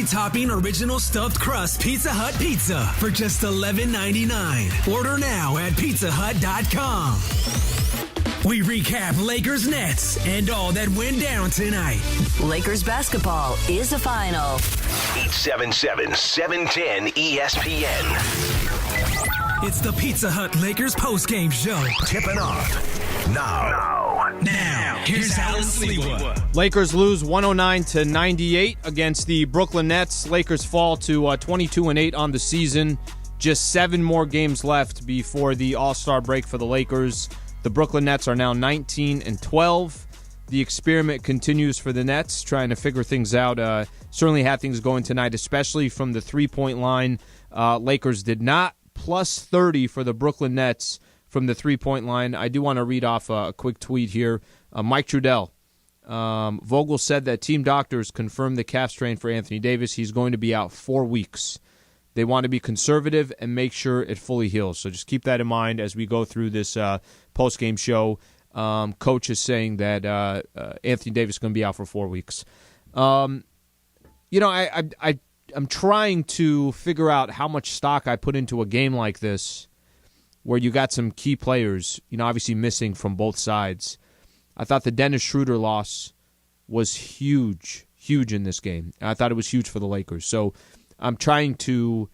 Topping original stuffed crust Pizza Hut pizza for just $11.99. Order now at pizzahut.com. We recap Lakers Nets and all that went down tonight. Lakers basketball is a final. 877-710 ESPN. It's the Pizza Hut Lakers postgame show. Tipping off now. Here's Alan Sliwa. Lakers lose 109-98 against the Brooklyn Nets. Lakers fall to 22-8 on the season. Just 7 more games left before the All-Star break for the Lakers. The Brooklyn Nets are now 19-12. The experiment continues for the Nets, trying to figure things out. Certainly had things going tonight, especially from the three-point line. Lakers did not. Plus 30 for the Brooklyn Nets from the three-point line. I do want to read off a quick tweet here. Mike Trudell. Vogel said that team doctors confirmed the calf strain for Anthony Davis. He's going to be out 4 weeks. They want to be conservative and make sure it fully heals. So just keep that in mind as we go through this post-game show. Coach is saying that Anthony Davis is going to be out for 4 weeks. I'm trying to figure out how much stock I put into a game like this where you got some key players, obviously missing from both sides. I thought the Dennis Schroeder loss was huge in this game. I thought it was huge for the Lakers. So I'm trying to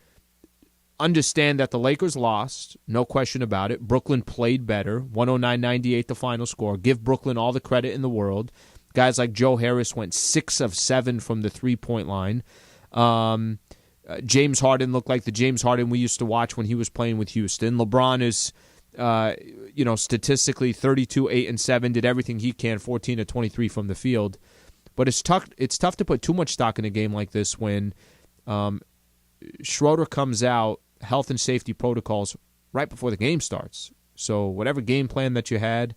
understand that the Lakers lost, no question about it. Brooklyn played better, 109-98 the final score. Give Brooklyn all the credit in the world. Guys like Joe Harris went 6 of 7 from the three-point line. James Harden looked like the James Harden we used to watch when he was playing with Houston. LeBron is, statistically 32, 8, and 7, did everything he can, 14 to 23 from the field. But it's tough to put too much stock in a game like this when Schroeder comes out, health and safety protocols, right before the game starts. So whatever game plan that you had,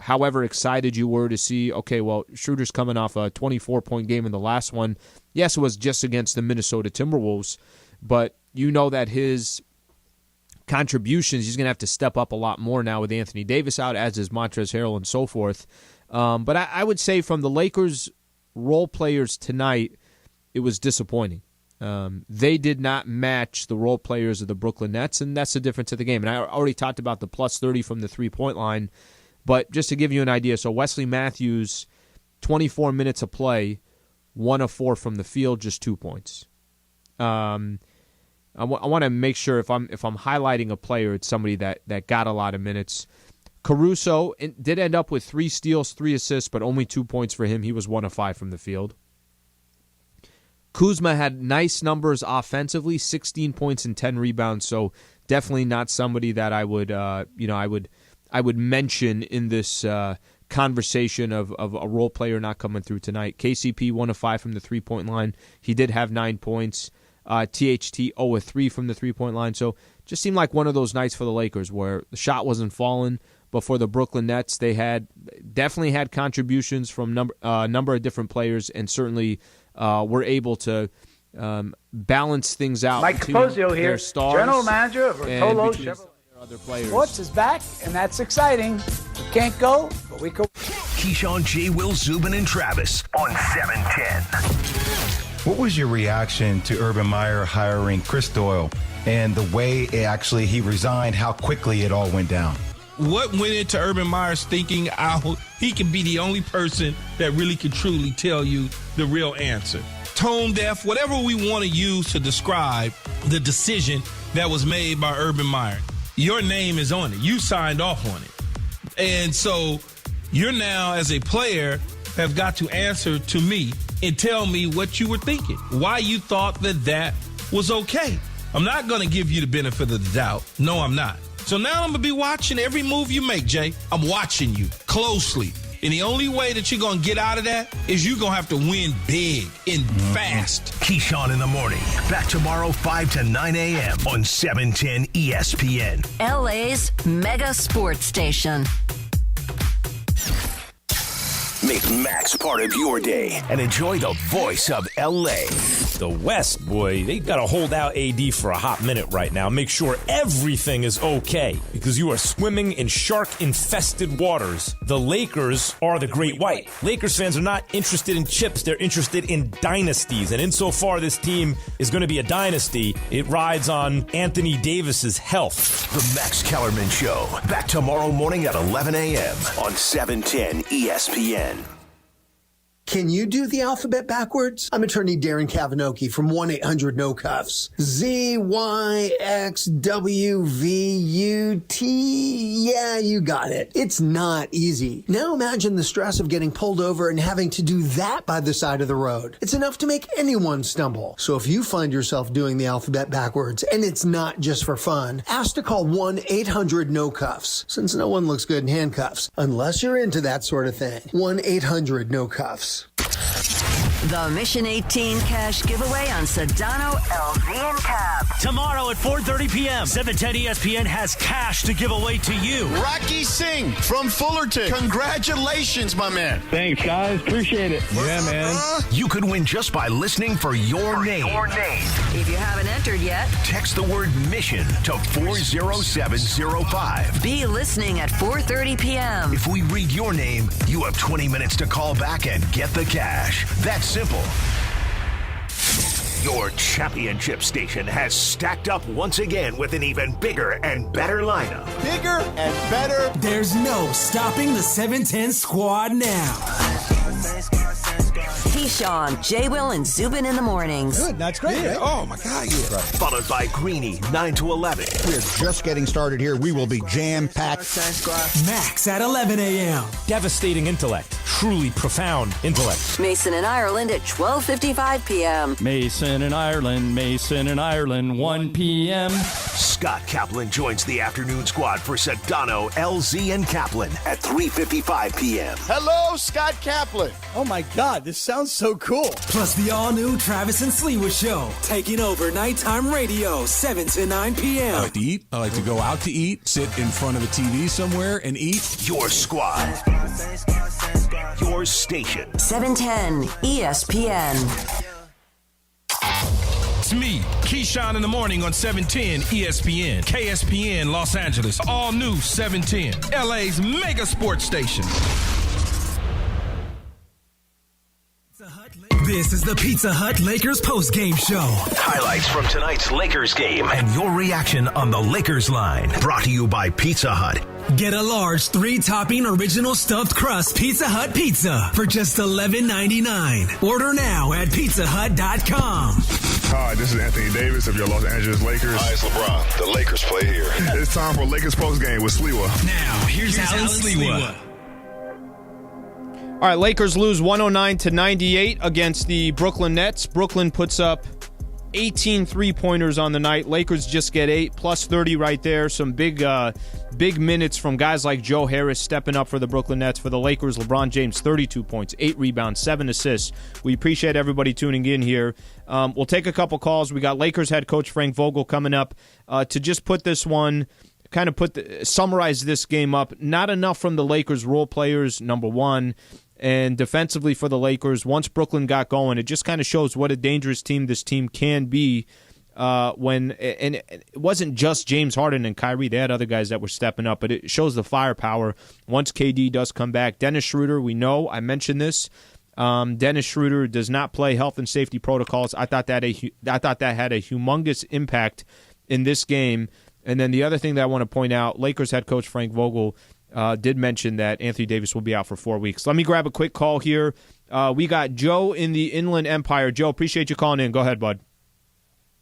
however excited you were to see, okay, well, Schroeder's coming off a 24-point game in the last one. Yes, it was just against the Minnesota Timberwolves, but you know that his contributions, he's going to have to step up a lot more now with Anthony Davis out, as is Montrezl Harrell and so forth. But I would say from the Lakers' role players tonight, it was disappointing. They did not match the role players of the Brooklyn Nets, and that's the difference of the game. And I already talked about the plus 30 from the three-point line, but just to give you an idea, so Wesley Matthews, 24 minutes of play, 1 of 4 from the field, just 2 points. I want to make sure if I'm highlighting a player, it's somebody that got a lot of minutes. Caruso did end up with 3 steals, 3 assists, but only 2 points for him. He was 1 of 5 from the field. Kuzma had nice numbers offensively, 16 points and 10 rebounds, so definitely not somebody that I would mention in this conversation of a role player not coming through tonight. KCP 1 of 5 from the three-point line. He did have 9 points. THT 0 of 3 from the three-point line. So just seemed like one of those nights for the Lakers where the shot wasn't falling. But for the Brooklyn Nets, they definitely had contributions from number of different players, and certainly were able to balance things out. Mike Capozio here, general manager of Rotolo Chevrolet. Other players. Sports is back, and that's exciting. We can't go, but we go. Keyshawn, J. Will, Zubin, and Travis on 710. What was your reaction to Urban Meyer hiring Chris Doyle and the way he resigned, how quickly it all went down? What went into Urban Meyer's thinking? He can be the only person that really could truly tell you the real answer. Tone deaf, whatever we want to use to describe the decision that was made by Urban Meyer. Your name is on it. You signed off on it. And so you're now, as a player, have got to answer to me and tell me what you were thinking, why you thought that was okay. I'm not going to give you the benefit of the doubt. No, I'm not. So now I'm going to be watching every move you make, Jay. I'm watching you closely. And the only way that you're going to get out of that is you're going to have to win big and fast. Keyshawn in the morning. Back tomorrow, 5 to 9 a.m. on 710 ESPN. LA's mega sports station. Make Max part of your day and enjoy the voice of LA. The West, boy, they got to hold out AD for a hot minute right now. Make sure everything is okay because you are swimming in shark-infested waters. The Lakers are the Great White. Lakers fans are not interested in chips. They're interested in dynasties. And insofar this team is going to be a dynasty, it rides on Anthony Davis's health. The Max Kellerman Show. Back tomorrow morning at 11 a.m. on 710 ESPN. Can you do the alphabet backwards? I'm attorney Darren Kavanoki from 1-800-NO-CUFFS. ZYXWVUT. Yeah, you got it. It's not easy. Now imagine the stress of getting pulled over and having to do that by the side of the road. It's enough to make anyone stumble. So if you find yourself doing the alphabet backwards, and it's not just for fun, ask to call 1-800-NO-CUFFS, since no one looks good in handcuffs, unless you're into that sort of thing. 1-800-NO-CUFFS. The Mission 18 cash giveaway on Sedano, LV, and Cab. Tomorrow at 4:30 p.m., 710 ESPN has cash to give away to you. Rocky Singh from Fullerton. Congratulations, my man. Thanks, guys. Appreciate it. Yeah, man. You could win just by listening for your name. If you haven't entered yet, Text the word mission to 40705. be listening at 4:30 p.m. If we read your name, you have 20 minutes to call back and get the cash. That's simple. Your championship station has stacked up once again with an even bigger and better lineup. Bigger and better. There's no stopping the 710 squad now. Keyshawn, J. Will, and Zubin in the mornings. Good, that's great. Yeah. Right? Oh, my God, yeah. Followed by Greeny, 9 to 11. We're just getting started here. We will be jam-packed. Max at 11 a.m. Devastating intellect. Truly profound intellect. Mason in Ireland at 12:55 p.m. Mason in Ireland, 1 p.m. Scott Kaplan joins the afternoon squad for Sedano, LZ, and Kaplan at 3:55 p.m. Hello, Scott Kaplan. Oh, my God. This sounds so cool. Plus the all-new Travis and Sliwa Show, taking over nighttime radio, 7 to 9 p.m. I like to eat. I like to go out to eat, sit in front of a TV somewhere and eat. Your squad. Your station. 710 ESPN. It's me, Keyshawn in the morning on 710 ESPN, KSPN Los Angeles, all new 710, LA's mega sports station. This is the Pizza Hut Lakers postgame show. Highlights from tonight's Lakers game and your reaction on the Lakers line. Brought to you by Pizza Hut. Get a large 3-topping original stuffed crust Pizza Hut pizza for just $11.99. Order now at pizzahut.com. Hi, this is Anthony Davis of your Los Angeles Lakers. Hi, it's LeBron. The Lakers play here. It's time for Lakers Postgame with Sliwa. Now, here's Alan Sliwa. All right, Lakers lose 109-98 against the Brooklyn Nets. Brooklyn puts up 18 three-pointers on the night. Lakers just get 8, plus 30 right there. Some big minutes from guys like Joe Harris stepping up for the Brooklyn Nets. For the Lakers, LeBron James, 32 points, 8 rebounds, 7 assists. We appreciate everybody tuning in here. We'll take a couple calls. We got Lakers head coach Frank Vogel coming up to just put this one, kind of summarize this game up. Not enough from the Lakers role players, number one. And defensively for the Lakers, once Brooklyn got going, it just kind of shows what a dangerous team this team can be. And it wasn't just James Harden and Kyrie. They had other guys that were stepping up, but it shows the firepower once KD does come back. Dennis Schroeder, we know, I mentioned this. Dennis Schroeder does not play health and safety protocols. I thought that had a humongous impact in this game. And then the other thing that I want to point out, Lakers head coach Frank Vogel did mention that Anthony Davis will be out for 4 weeks. Let me grab a quick call here. We got Joe in the Inland Empire. Joe, appreciate you calling in. Go ahead, bud.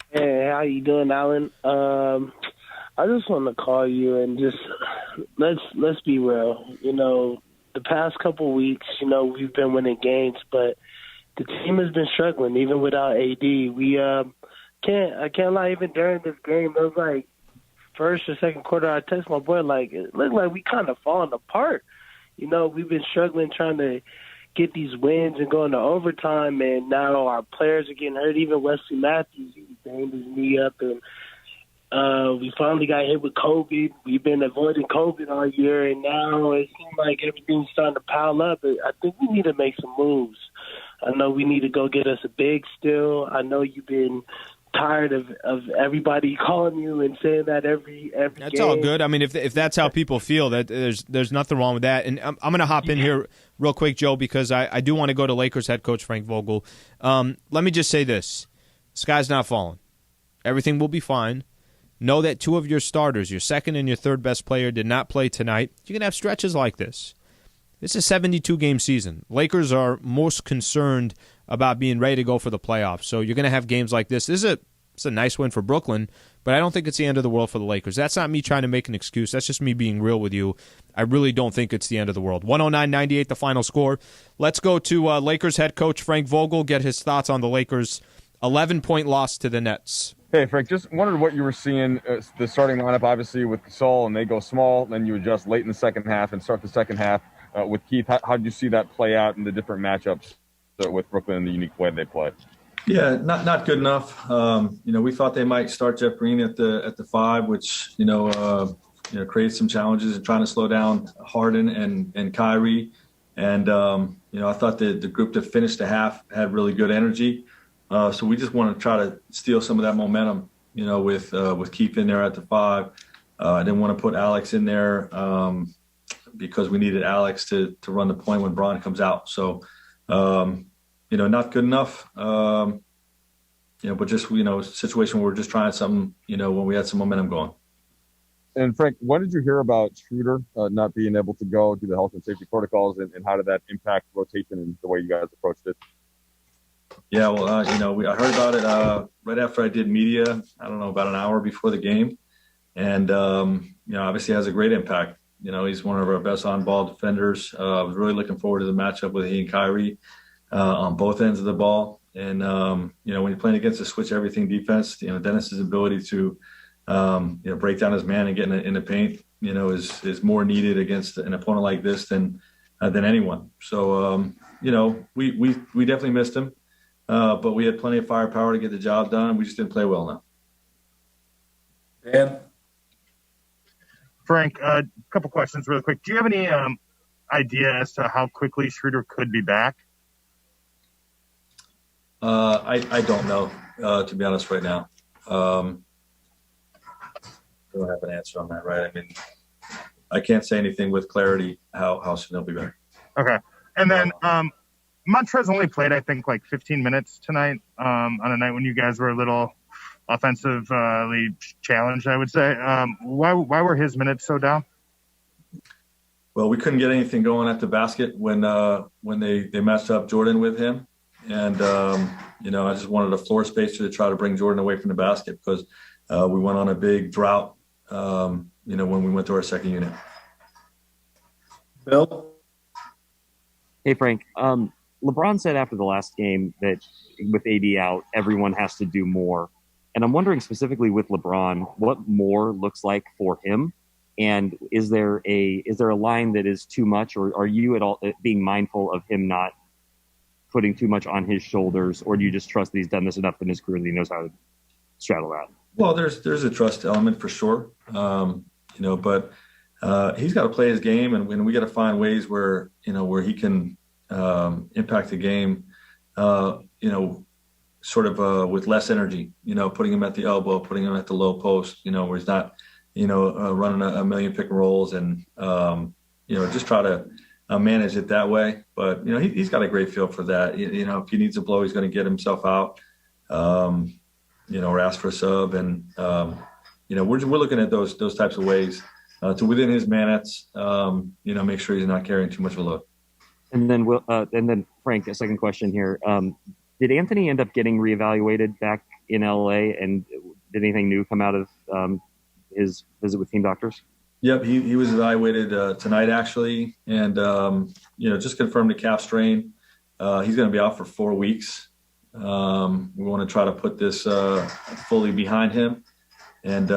Hey, how you doing, Alan? I just want to call you and just let's be real. You know, the past couple weeks, you know, we've been winning games, but the team has been struggling even without AD. I can't lie. Even during this game, it was like first or second quarter, I text my boy, like, it looked like we kind of falling apart. You know, we've been struggling trying to get these wins and go into overtime, and now our players are getting hurt. Even Wesley Matthews, he banged his knee up, and we finally got hit with COVID. We've been avoiding COVID all year, and now it seems like everything's starting to pile up. I think we need to make some moves. I know we need to go get us a big still. I know you've been tired of everybody calling you and saying that every That's game. all good. I mean, if that's how people feel, that there's nothing wrong with that. And I'm going to hop in here real quick, Joe, because I do want to go to Lakers head coach Frank Vogel. Let me just say this. Sky's not falling. Everything will be fine. Know that two of your starters, your second and your third best player, did not play tonight. You can have stretches like this. It's a 72-game season. Lakers are most concerned about being ready to go for the playoffs. So you're going to have games like this. It's a nice win for Brooklyn, but I don't think it's the end of the world for the Lakers. That's not me trying to make an excuse. That's just me being real with you. I really don't think it's the end of the world. 109-98 the final score. Let's go to Lakers head coach Frank Vogel, get his thoughts on the Lakers' 11-point loss to the Nets. Hey, Frank, just wondered what you were seeing. The starting lineup, obviously, with Gasol, and they go small. Then you adjust late in the second half and start the second half with Keith. How did you see that play out in the different matchups with Brooklyn and the unique way they play? Yeah, not good enough. We thought they might start Jeff Green at the 5, which creates some challenges in trying to slow down Harden and Kyrie. And I thought the group that finished the half had really good energy. So we just want to try to steal some of that momentum, with Keith in there at the 5. I didn't want to put Alex in there because we needed Alex to run the point when Bron comes out. So. Not good enough. But just, a situation where we're just trying something, when we had some momentum going. And Frank, what did you hear about Schroeder not being able to go due to the health and safety protocols, and how did that impact rotation and the way you guys approached it? Yeah, well, I heard about it right after I did media, I don't know, about an hour before the game. And, obviously has a great impact. He's one of our best on-ball defenders. I was really looking forward to the matchup with he and Kyrie. On both ends of the ball. And, when you're playing against a switch everything defense, Dennis's ability to, break down his man and get in the paint, is more needed against an opponent like this than anyone. So, we definitely missed him, but we had plenty of firepower to get the job done. We just didn't play well enough. Dan? Frank, a couple questions really quick. Do you have any idea as to how quickly Schroeder could be back? I don't know, to be honest, right now. I don't have an answer on that, right? I mean, I can't say anything with clarity how soon he'll be back. Okay. And then Montrez only played, I think, like 15 minutes tonight on a night when you guys were a little offensively challenged, I would say. Why were his minutes so down? Well, we couldn't get anything going at the basket when they matched up Jordan with him. And, I just wanted a floor spacer to try to bring Jordan away from the basket because we went on a big drought, when we went to our second unit. Bill? Hey, Frank. LeBron said after the last game that with AD out, everyone has to do more. And I'm wondering specifically with LeBron, what more looks like for him? And is there a line that is too much, or are you at all being mindful of him not putting too much on his shoulders, or do you just trust that he's done this enough in his career that he knows how to straddle that? Well, there's a trust element for sure, but he's got to play his game, and we got to find ways where he can impact the game, sort of with less energy, putting him at the elbow, putting him at the low post, where he's not, running a million pick and rolls and, just try to manage it that way. But, he's got a great feel for that. If he needs a blow, he's going to get himself out, or ask for a sub. And, we're looking at those types of ways to within his minutes, make sure he's not carrying too much of a load. And then Frank, a second question here. Did Anthony end up getting reevaluated back in LA, and did anything new come out of his visit with team doctors? Yep, he was evaluated tonight actually, and just confirmed a calf strain. He's going to be out for 4 weeks. We want to try to put this fully behind him, and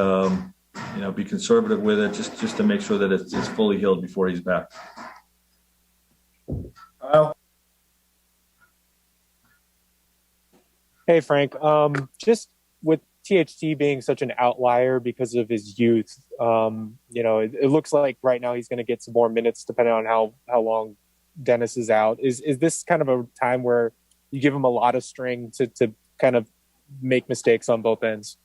be conservative with it, just to make sure that it's fully healed before he's back. Kyle? Hey, Frank. Just with THT being such an outlier because of his youth, it looks like right now he's going to get some more minutes depending on how long Dennis is out. Is this kind of a time where you give him a lot of string to kind of make mistakes on both ends.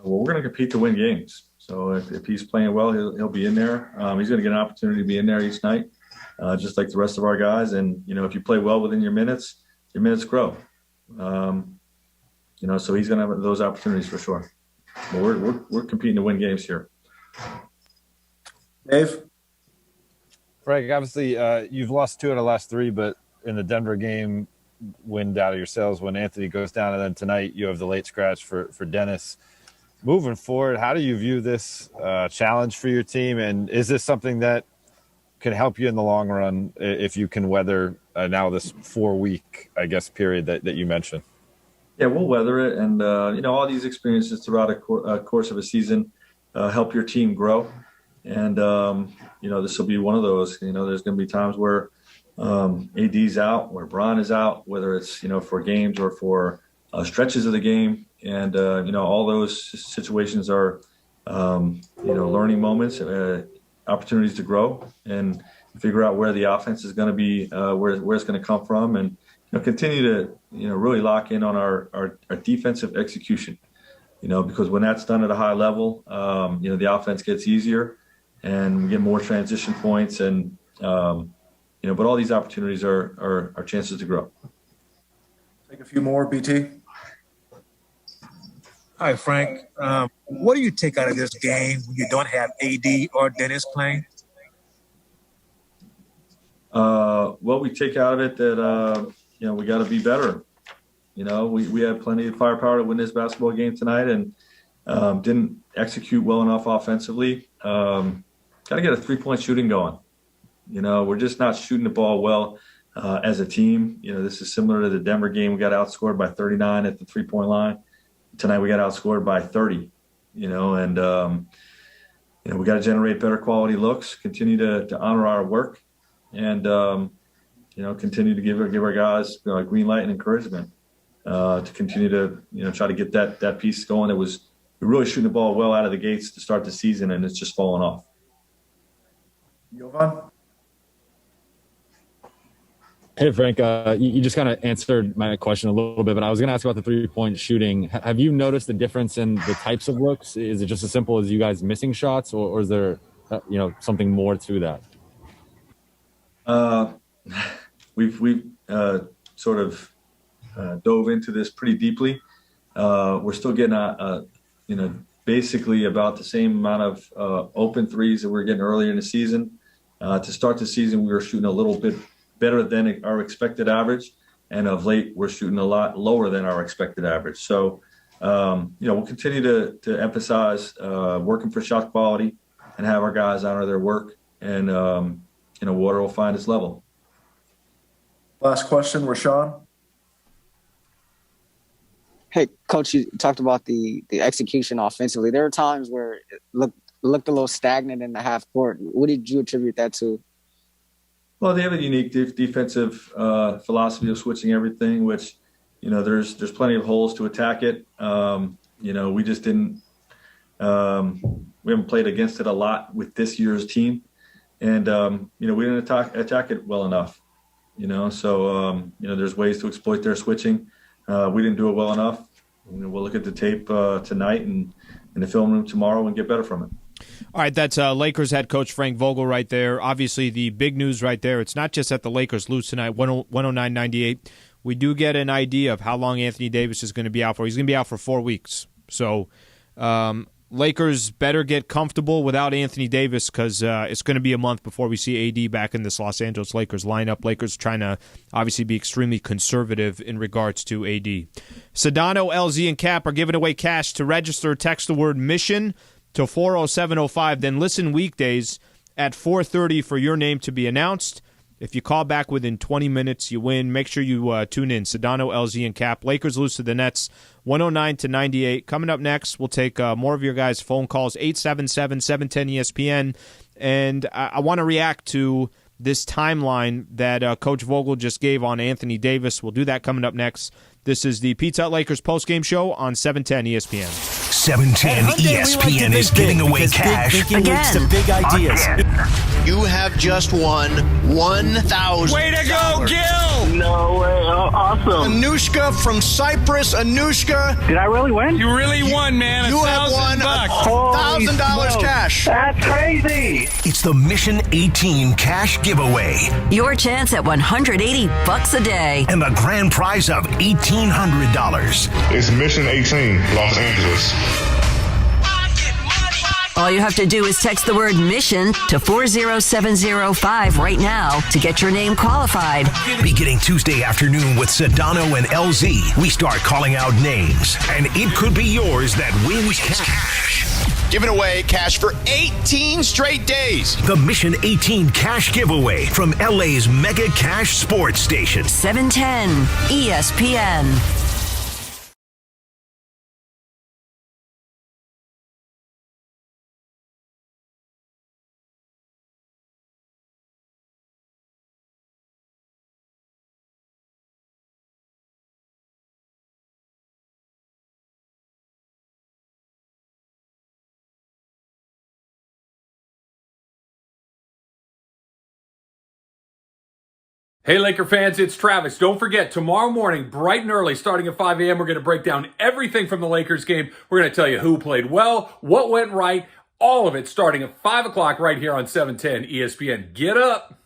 Well, we're going to compete to win games. So if he's playing well, he'll be in there. He's going to get an opportunity to be in there each night, just like the rest of our guys. And, if you play well within your minutes grow. So he's going to have those opportunities for sure. But we're competing to win games here. Dave? Frank, obviously you've lost 2 out of the last 3, but in the Denver game, wind out of your sails when Anthony goes down, and then tonight you have the late scratch for Dennis. Moving forward, how do you view this challenge for your team, and is this something that can help you in the long run if you can weather now this 4-week, period that you mentioned? Yeah, we'll weather it, and all these experiences throughout a course of a season help your team grow, and this will be one of those. There's going to be times where AD's out, where Bron is out, whether it's for games or for stretches of the game, and all those situations are learning moments, opportunities to grow and figure out where the offense is going to be, where it's going to come from, and continue to really lock in on our defensive execution. Because when that's done at a high level, the offense gets easier, and we get more transition points, and but all these opportunities are chances to grow. Take a few more, BT. Hi, Frank. What do you take out of this game when you don't have AD or Dennis playing? Well, we take out of it that, we got to be better. We had plenty of firepower to win this basketball game tonight, and didn't execute well enough offensively. Got to get a 3-point shooting going. We're just not shooting the ball well as a team. This is similar to the Denver game. We got outscored by 39 at the 3-point line. Tonight we got outscored by 30, we got to generate better quality looks, continue to honor our work, and, continue to give our guys green light and encouragement to continue to, try to get that piece going. We're really shooting the ball well out of the gates to start the season, and it's just falling off. Jovan? Hey, Frank, you just kind of answered my question a little bit, but I was going to ask about the 3-point shooting. Have you noticed the difference in the types of looks? Is it just as simple as you guys missing shots, or is there, something more to that? We've sort of dove into this pretty deeply. We're still getting, basically about the same amount of open threes that we were getting earlier in the season. To start the season, we were shooting a little bit better than our expected average, and of late we're shooting a lot lower than our expected average. So we'll continue to emphasize working for shot quality and have our guys honor their work, and water will find its level. Last question, Rashawn. Hey, Coach, you talked about the execution offensively. There are times where it looked a little stagnant in the half court. What did you attribute that to? Well, they have a unique defensive philosophy of switching everything, which, there's plenty of holes to attack it. We just didn't we haven't played against it a lot with this year's team, and we didn't attack it well enough. So there's ways to exploit their switching. We didn't do it well enough. We'll look at the tape tonight and in the film room tomorrow and get better from it. All right, that's Lakers head coach Frank Vogel right there. Obviously, the big news right there, it's not just that the Lakers lose tonight, 109-98. We do get an idea of how long Anthony Davis is going to be out for. He's going to be out for 4 weeks. So Lakers better get comfortable without Anthony Davis, because it's going to be a month before we see AD back in this Los Angeles Lakers lineup. Lakers trying to obviously be extremely conservative in regards to AD. Sedano, LZ, and Cap are giving away cash. To register, text the word MISSION to 40705. Then listen weekdays at 4:30 for your name to be announced. If you call back within 20 minutes, you win. Make sure you tune in. Sedano, LZ, and Cap. Lakers lose to the Nets 109-98. Coming up next, we'll take more of your guys' phone calls, 877-710-ESPN. And I want to react to this timeline that Coach Vogel just gave on Anthony Davis. We'll do that coming up next. This is the Pizza Hut Lakers postgame show on 710 ESPN. 710 ESPN is giving away cash again. Big ideas. You have just won $1,000. Way to go, Gil! No way. Oh, awesome. Anushka from Cyprus. Anushka. Did I really win? You really won, man. You have won $1,000 cash. That's crazy. It's the Mission 18 cash giveaway. Your chance at $180 a day. And the grand prize of $1,800. It's Mission 18, Los Angeles. All you have to do is text the word mission to 40705 right now to get your name qualified. Beginning Tuesday afternoon with Sedano and LZ, we start calling out names, and it could be yours that wins cash. Giving away cash for 18 straight days. The Mission 18 cash giveaway from LA's Mega Cash Sports Station. 710 ESPN. Hey, Laker fans, it's Travis. Don't forget, tomorrow morning, bright and early, starting at 5 a.m., we're going to break down everything from the Lakers game. We're going to tell you who played well, what went right, all of it starting at 5 o'clock right here on 710 ESPN. Get up.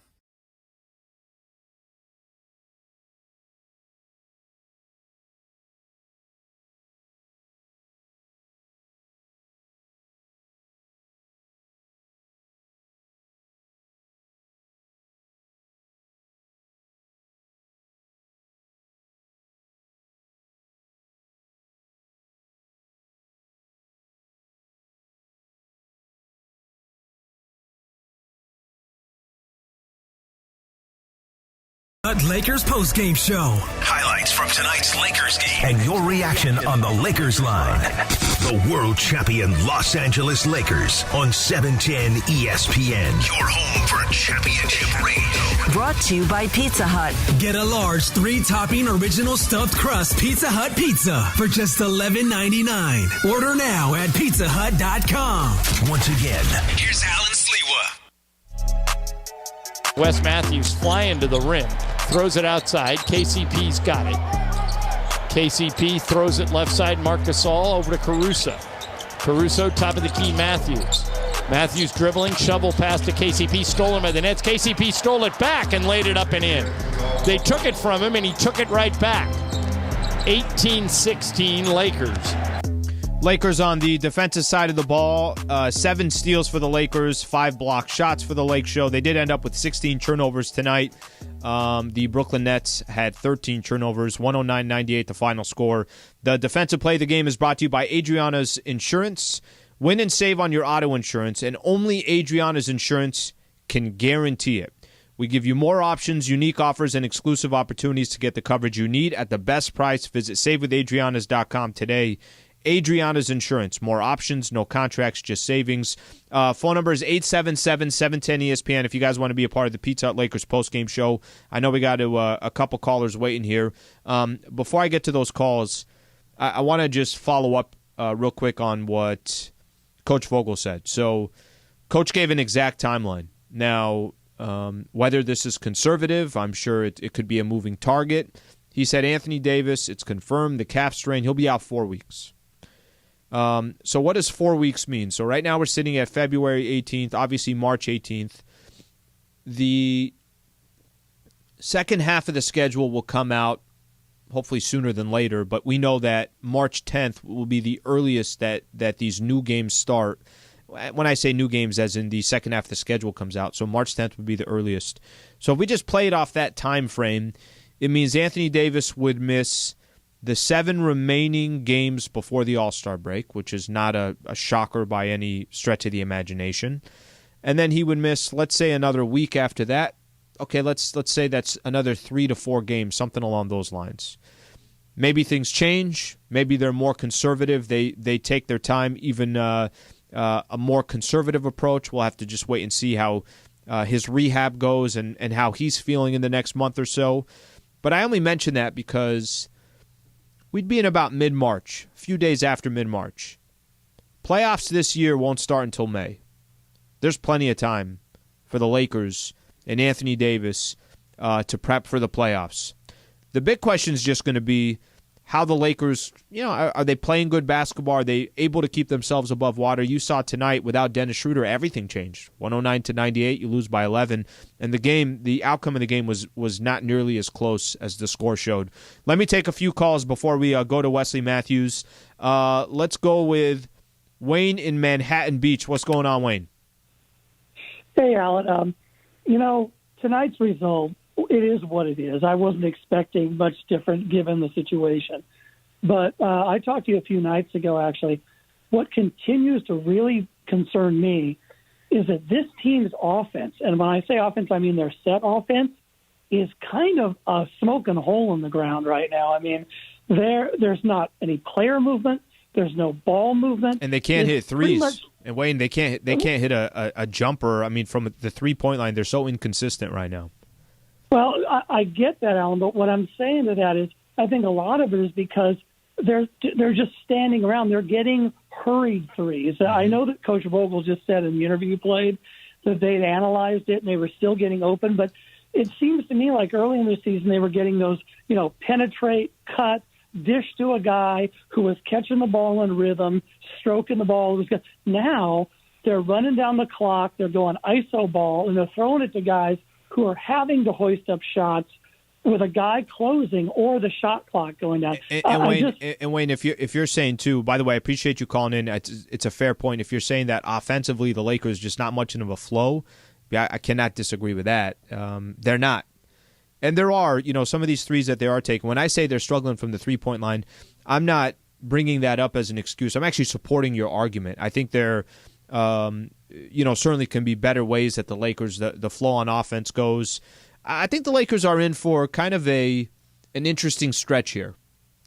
Lakers Postgame Show. Highlights from tonight's Lakers game. And your reaction on the Lakers line. The world champion Los Angeles Lakers on 710 ESPN. Your home for championship radio. Brought to you by Pizza Hut. Get a large 3-topping original stuffed crust Pizza Hut pizza for just $11.99. Order now at pizzahut.com. Once again, here's Alan Sliwa. Wes Matthews flying to the rim. Throws it outside. KCP's got it. KCP throws it left side. Marc Gasol over to Caruso. Caruso, top of the key, Matthews. Matthews dribbling, shovel pass to KCP, stolen by the Nets. KCP stole it back and laid it up and in. They took it from him, and he took it right back. 18-16 Lakers. Lakers on the defensive side of the ball, 7 steals for the Lakers, 5 blocked shots for the Lake Show. They did end up with 16 turnovers tonight. The Brooklyn Nets had 13 turnovers, 109-98 the final score. The defensive play of the game is brought to you by Adriana's Insurance. Win and save on your auto insurance, and only Adriana's Insurance can guarantee it. We give you more options, unique offers, and exclusive opportunities to get the coverage you need at the best price. Visit SaveWithAdrianas.com today. Adriana's Insurance. More options, no contracts, just savings. Phone number is 877-710-ESPN if you guys want to be a part of the Pizza Hut Lakers postgame show. I know we got a couple callers waiting here. Before I get to those calls, I want to just follow up real quick on what Coach Vogel said. So Coach gave an exact timeline. Now, whether this is conservative, I'm sure it could be a moving target. He said Anthony Davis, it's confirmed, the calf strain, he'll be out 4 weeks. So what does 4 weeks mean? So right now we're sitting at February 18th, obviously March 18th. The second half of the schedule will come out hopefully sooner than later, but we know that March 10th will be the earliest that these new games start. When I say new games, as in the second half of the schedule comes out, so March 10th would be the earliest. So if we just play it off that time frame, it means Anthony Davis would miss the 7 remaining games before the All-Star break, which is not a shocker by any stretch of the imagination. And then he would miss, let's say, another week after that. Okay, let's say that's another 3 to 4 games, something along those lines. Maybe things change. Maybe they're more conservative. They take their time, even a more conservative approach. We'll have to just wait and see how his rehab goes and how he's feeling in the next month or so. But I only mention that because we'd be in about mid-March, a few days after mid-March. Playoffs this year won't start until May. There's plenty of time for the Lakers and Anthony Davis to prep for the playoffs. The big question is just going to be how the Lakers, are they playing good basketball? Are they able to keep themselves above water? You saw tonight without Dennis Schroeder, everything changed. 109-98, you lose by 11. And the outcome of the game was not nearly as close as the score showed. Let me take a few calls before we go to Wesley Matthews. Let's go with Wayne in Manhattan Beach. What's going on, Wayne? Hey, Alan. Tonight's result, it is what it is. I wasn't expecting much different given the situation. But I talked to you a few nights ago, actually. What continues to really concern me is that this team's offense, and when I say offense, I mean their set offense, is kind of a smoking hole in the ground right now. I mean, there's not any player movement. There's no ball movement. And they can't hit threes. And Wayne, they can't hit a jumper. I mean, from the 3-point line, they're so inconsistent right now. Well, I get that, Alan, but what I'm saying to that is I think a lot of it is because they're just standing around. They're getting hurried threes. I know that Coach Vogel just said in the interview you played that they'd analyzed it and they were still getting open, but it seems to me like early in the season they were getting those, penetrate, cut, dish to a guy who was catching the ball in rhythm, stroking the ball. Now they're running down the clock, they're going iso ball, and they're throwing it to guys who are having to hoist up shots with a guy closing or the shot clock going down. And Wayne, if you're saying too, by the way, I appreciate you calling in. It's a fair point. If you're saying that offensively the Lakers just not much of a flow, I cannot disagree with that. They're not. And there are, some of these threes that they are taking. When I say they're struggling from the 3-point line, I'm not bringing that up as an excuse. I'm actually supporting your argument. I think there, certainly can be better ways that the Lakers, the flow on offense goes. I think the Lakers are in for kind of an interesting stretch here.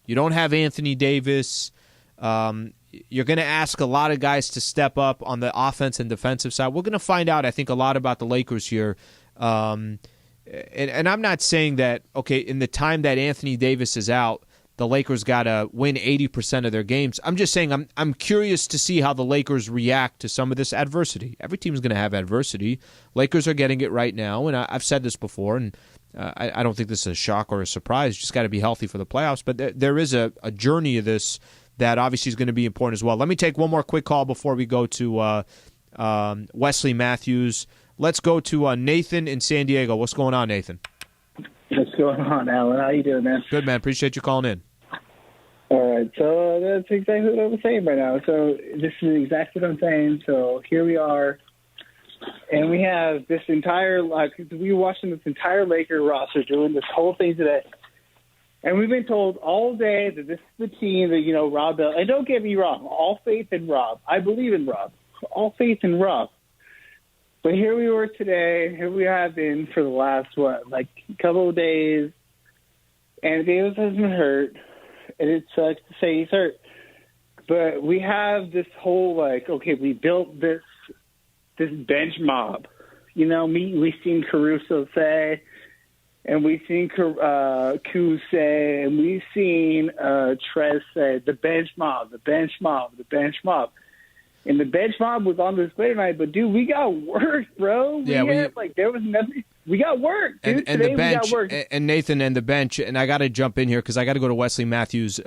You don't have Anthony Davis. You're going to ask a lot of guys to step up on the offense and defensive side. We're going to find out, I think, a lot about the Lakers here. And I'm not saying that, okay, in the time that Anthony Davis is out, the Lakers got to win 80% of their games. I'm just saying I'm curious to see how the Lakers react to some of this adversity. Every team's going to have adversity. Lakers are getting it right now, and I've said this before, and I don't think this is a shock or a surprise. You just got to be healthy for the playoffs. But there is a journey of this that obviously is going to be important as well. Let me take one more quick call before we go to Wesley Matthews. Let's go to Nathan in San Diego. What's going on, Nathan? What's going on, Alan? How you doing, man? Good, man. Appreciate you calling in. All right. So that's exactly what I'm saying right now. So this is exactly what I'm saying. So here we are, and we have this entire, we were watching this entire Laker roster doing this whole thing today. And we've been told all day that this is the team that, Rob Bell. And don't get me wrong, all faith in Rob. I believe in Rob. All faith in Rob. But here we were today. Here we have been for the last, couple of days. And Davis has been hurt. And it sucks to say he's hurt. But we have this whole, we built this bench mob. We've seen Caruso say, and we've seen Kuz say, and we've seen Trez say, the bench mob, the bench mob, the bench mob. And the bench mob was on display tonight, but dude, we got work, bro. There was nothing. We got work, dude. And Today the bench, we got work. And Nathan and the bench, and I got to jump in here because I got to go to Wesley Matthews.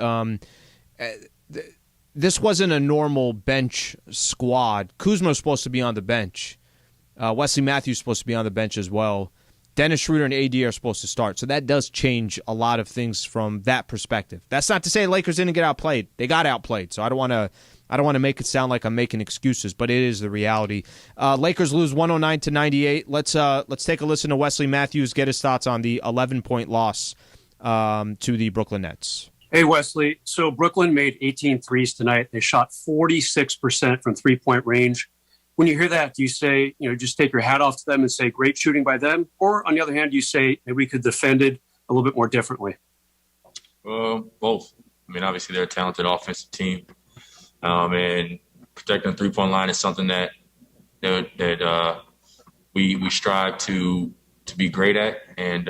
This wasn't a normal bench squad. Kuzma's supposed to be on the bench. Wesley Matthews supposed to be on the bench as well. Dennis Schroeder and AD are supposed to start. So that does change a lot of things from that perspective. That's not to say Lakers didn't get outplayed. They got outplayed. So I don't want to make it sound like I'm making excuses, but it is the reality. Lakers lose 109-98. Let's take a listen to Wesley Matthews, get his thoughts on the 11-point loss to the Brooklyn Nets. Hey, Wesley. So Brooklyn made 18 threes tonight. They shot 46% from three-point range. When you hear that, do you say, just take your hat off to them and say, great shooting by them? Or on the other hand, do you say, maybe we could defend it a little bit more differently? Both. I mean, obviously they're a talented offensive team. And protecting the three-point line is something that we strive to be great at. And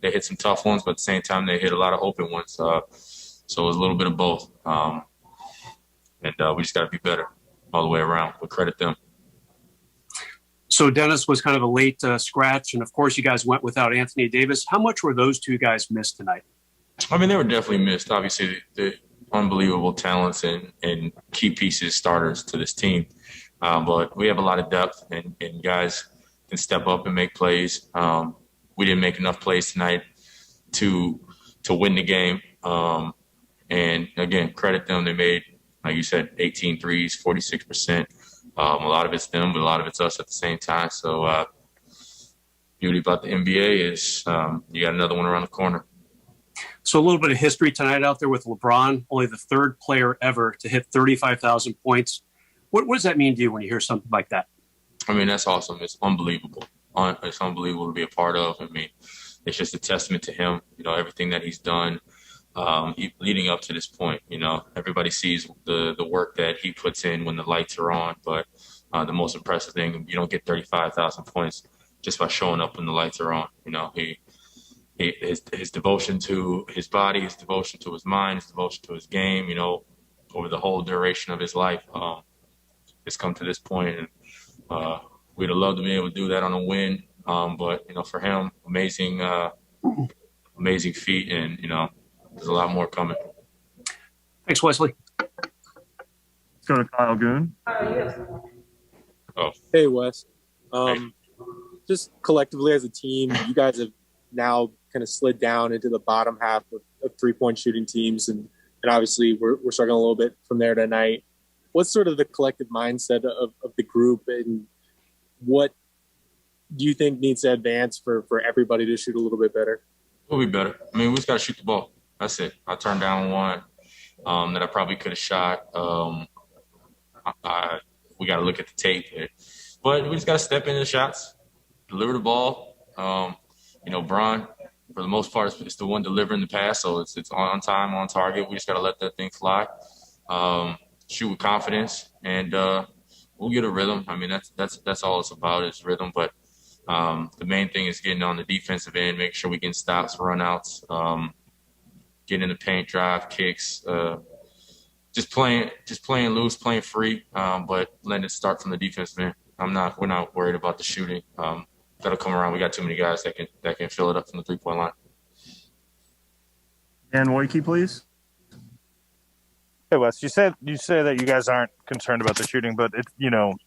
they hit some tough ones, but at the same time, they hit a lot of open ones. So it was a little bit of both. And we just got to be better all the way around. We'll credit them. So Dennis was kind of a late scratch, and of course you guys went without Anthony Davis. How much were those two guys missed tonight? I mean, they were definitely missed. Obviously, the unbelievable talents and key pieces, starters to this team. But we have a lot of depth, and guys can step up and make plays. We didn't make enough plays tonight to win the game. And, again, credit them. They made, like you said, 18 threes, 46%. A lot of it's them, but a lot of it's us at the same time. So beauty about the NBA is you got another one around the corner. So a little bit of history tonight out there with LeBron, only the third player ever to hit 35,000 points. What does that mean to you when you hear something like that? I mean, that's awesome. It's unbelievable. It's unbelievable to be a part of. I mean, it's just a testament to him, everything that he's done leading up to this point. Everybody sees the work that he puts in when the lights are on, but the most impressive thing, you don't get 35,000 points just by showing up when the lights are on. His devotion to his body, his devotion to his mind, his devotion to his game, over the whole duration of his life, it's come to this point. And we'd have loved to be able to do that on a win. But, for him, amazing feat. And, there's a lot more coming. Thanks, Wesley. Let's go to Kyle Goon. Oh. Hey, Wes. Just collectively as a team, you guys have now kind of slid down into the bottom half of three-point shooting teams. And obviously we're struggling a little bit from there tonight. What's sort of the collective mindset of the group, and what do you think needs to advance for everybody to shoot a little bit better? We'll be better. I mean, we just got to shoot the ball. That's it. I turned down one that I probably could have shot. We got to look at the tape. But we just got to step into the shots, deliver the ball. Bron, for the most part, is the one delivering the pass, so it's on time, on target. We just got to let that thing fly. Shoot with confidence, and we'll get a rhythm. I mean, that's all it's about is rhythm. But the main thing is getting on the defensive end, making sure we get stops, runouts, getting in the paint, drive, kicks, just playing loose, playing free, but letting it start from the defensive end. We're not worried about the shooting. That'll come around. We got too many guys that can fill it up from the 3-point line. Dan Wojcicki, please. Hey, Wes, you say that you guys aren't concerned about the shooting, but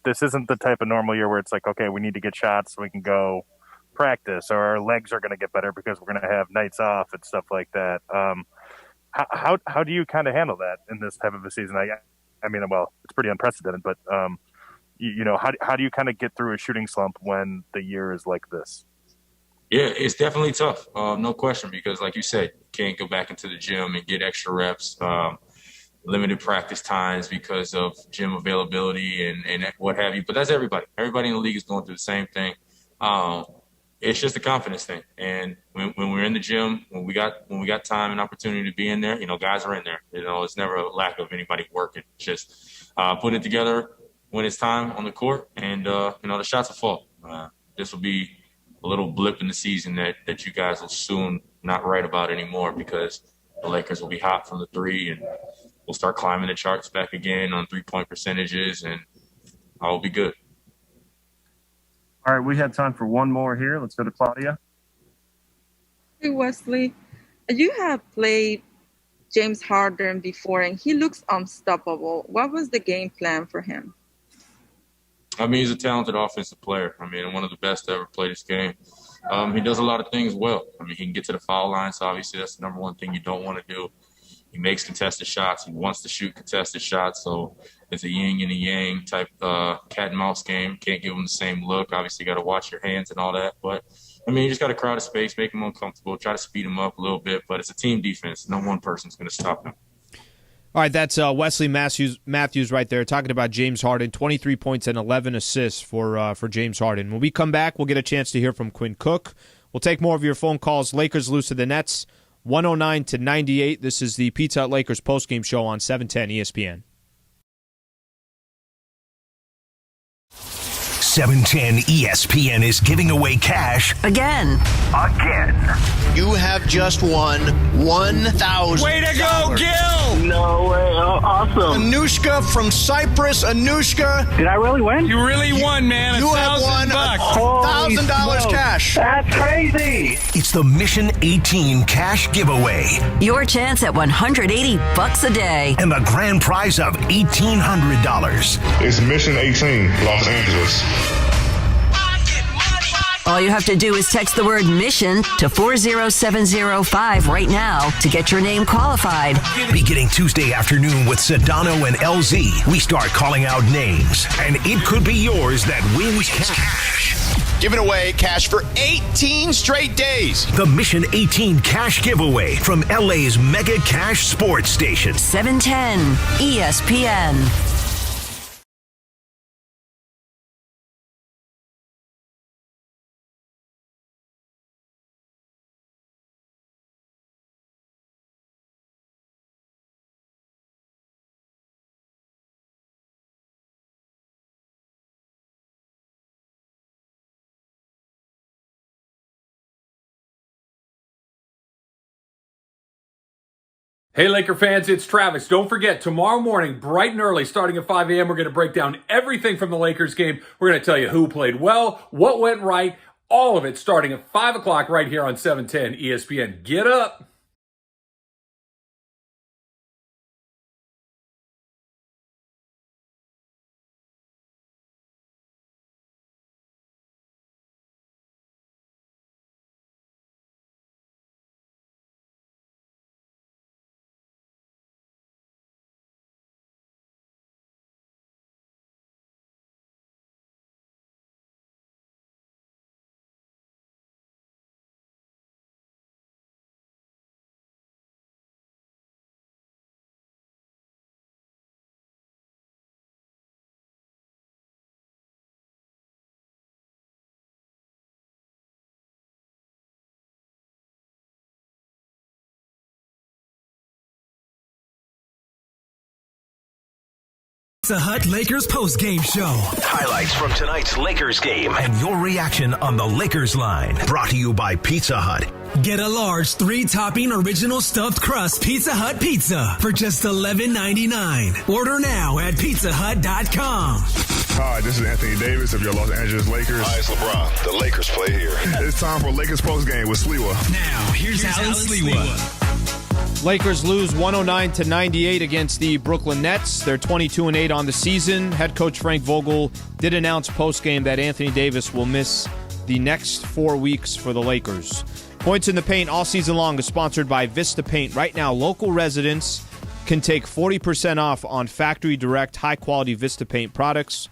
this isn't the type of normal year where it's like, okay, we need to get shots so we can go practice, or our legs are going to get better because we're going to have nights off and stuff like that. How do you kind of handle that in this type of a season? I mean, well, it's pretty unprecedented, but how do you kind of get through a shooting slump when the year is like this? Yeah, it's definitely tough, no question, because like you said, you can't go back into the gym and get extra reps. Limited practice times because of gym availability and what have you. But that's everybody. Everybody in the league is going through the same thing. It's just a confidence thing. And when we're in the gym, when we got time and opportunity to be in there, guys are in there. It's never a lack of anybody working. Just put it together when it's time on the court, and the shots will fall. This will be a little blip in the season that you guys will soon not write about anymore, because the Lakers will be hot from the three, and we'll start climbing the charts back again on 3-point percentages, and all will be good. All right, we have time for one more here. Let's go to Claudia. Hey, Wesley. You have played James Harden before, and he looks unstoppable. What was the game plan for him? I mean, he's a talented offensive player. I mean, one of the best to ever play this game. He does a lot of things well. I mean, he can get to the foul line, so obviously that's the number one thing you don't want to do. He makes contested shots. He wants to shoot contested shots. So it's a yin and a yang type cat and mouse game. Can't give him the same look. Obviously, you got to watch your hands and all that. But, I mean, you just got to crowd a space, make him uncomfortable, try to speed him up a little bit. But it's a team defense. No one person's going to stop him. All right, that's Wesley Matthews right there talking about James Harden. 23 points and 11 assists for James Harden. When we come back, we'll get a chance to hear from Quinn Cook. We'll take more of your phone calls. Lakers lose to the Nets, 109-98. This is the Pizza Hut Lakers postgame show on 710 ESPN. 710 ESPN is giving away cash again. You have just won $1,000. Way to go, Gil! No way. awesome. Anushka from Cyprus. Anushka. Did I really win? You really won, man. You have won $1,000 cash. That's crazy. It's the Mission 18 cash giveaway. Your chance at $180 a day. And the grand prize of $1,800. It's Mission 18, Los Angeles. All you have to do is text the word mission to 40705 right now to get your name qualified. Beginning Tuesday afternoon with Sedano and LZ, we start calling out names, and it could be yours that wins cash. Giving away cash for 18 straight days. The Mission 18 cash giveaway from LA's Mega Cash Sports Station. 710 ESPN. Hey, Laker fans, it's Travis. Don't forget, tomorrow morning, bright and early, starting at 5 a.m., we're going to break down everything from the Lakers game. We're going to tell you who played well, what went right, all of it starting at 5 o'clock right here on 710 ESPN. Get up. Pizza Hut Lakers Postgame Show. Highlights from tonight's Lakers game and your reaction on the Lakers line. Brought to you by Pizza Hut. Get a large 3-topping original stuffed crust Pizza Hut pizza for just $11.99. Order now at pizzahut.com. Hi, this is Anthony Davis of your Los Angeles Lakers. Hi, it's LeBron. The Lakers play here. It's time for Lakers Postgame with Sliwa. Now, here's Alan Sliwa. Lakers lose 109-98 against the Brooklyn Nets. They're 22-8 on the season. Head coach Frank Vogel did announce postgame that Anthony Davis will miss the next 4 weeks for the Lakers. Points in the Paint all season long is sponsored by Vista Paint. Right now, local residents can take 40% off on factory direct high-quality Vista Paint products.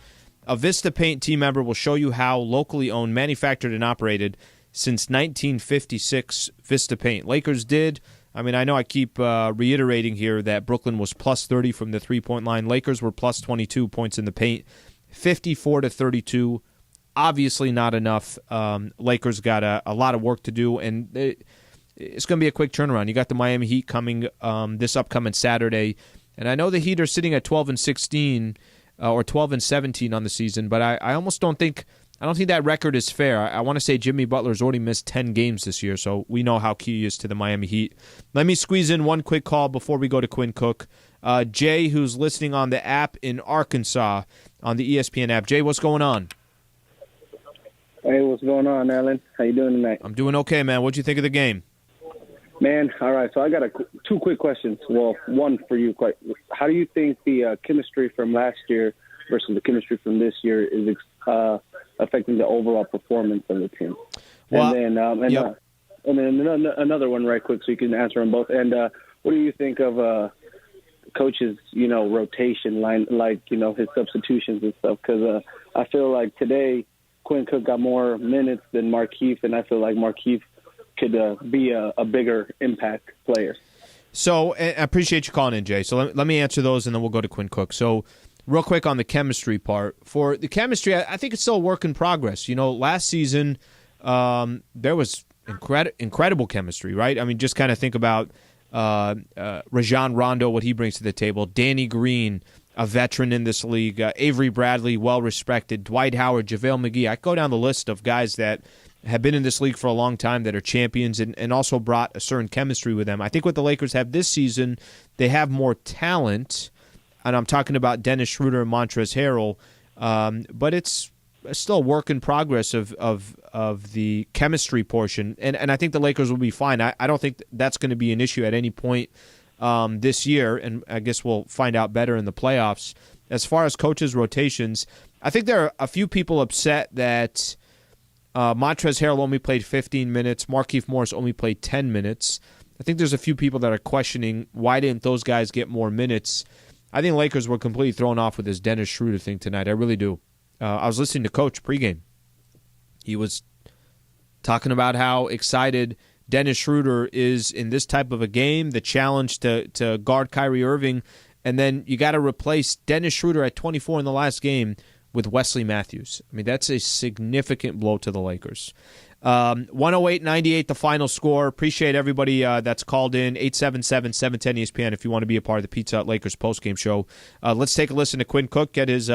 A Vista Paint team member will show you how locally owned, manufactured, and operated since 1956 Vista Paint. Lakers did. I mean, I know I keep reiterating here that Brooklyn was plus 30 from the three-point line. Lakers were plus 22 points in the paint, 54-32. Obviously not enough. Lakers got a lot of work to do, and it's going to be a quick turnaround. You got the Miami Heat coming this upcoming Saturday, and I know the Heat are sitting at 12-16 or 12-17 on the season, but I almost don't think that record is fair. I want to say Jimmy Butler's already missed 10 games this year, so we know how key he is to the Miami Heat. Let me squeeze in one quick call before we go to Quinn Cook. Jay, who's listening on the app in Arkansas, on the ESPN app. Jay, what's going on? Hey, what's going on, Alan? How you doing tonight? I'm doing okay, man. What'd you think of the game? Man, all right, so I got two quick questions. Well, one for you. How do you think the chemistry from last year versus the chemistry from this year is affecting the overall performance of the team? Well, and then another one right quick so you can answer them both. And what do you think of coach's, rotation line, his substitutions and stuff? Because I feel like today Quinn Cook got more minutes than Marquee, and I feel like Marquee could be a bigger impact player. So I appreciate you calling in, Jay. So let me answer those, and then we'll go to Quinn Cook. So real quick on the chemistry part. For the chemistry, I think it's still a work in progress. Last season there was incredible chemistry, right? I mean, just kind of think about Rajon Rondo, what he brings to the table. Danny Green, a veteran in this league. Avery Bradley, well-respected. Dwight Howard, JaVale McGee. I go down the list of guys that have been in this league for a long time that are champions and also brought a certain chemistry with them. I think what the Lakers have this season, they have more talent. and I'm talking about Dennis Schroeder and Montrezl Harrell, but it's still a work in progress of the chemistry portion, and I think the Lakers will be fine. I don't think that's going to be an issue at any point this year, and I guess we'll find out better in the playoffs. As far as coaches' rotations, I think there are a few people upset that Montrezl Harrell only played 15 minutes, Markieff Morris only played 10 minutes. I think there's a few people that are questioning why didn't those guys get more minutes. I think Lakers were completely thrown off with this Dennis Schroeder thing tonight. I really do. I was listening to Coach pregame. He was talking about how excited Dennis Schroeder is in this type of a game, the challenge to guard Kyrie Irving, and then you got to replace Dennis Schroeder at 24 in the last game with Wesley Matthews. I mean, that's a significant blow to the Lakers. 108-98 the final score. Appreciate everybody that's called in. 877-710-ESPN if you want to be a part of the Pizza Hut Lakers postgame show. Let's take a listen to Quinn Cook, get his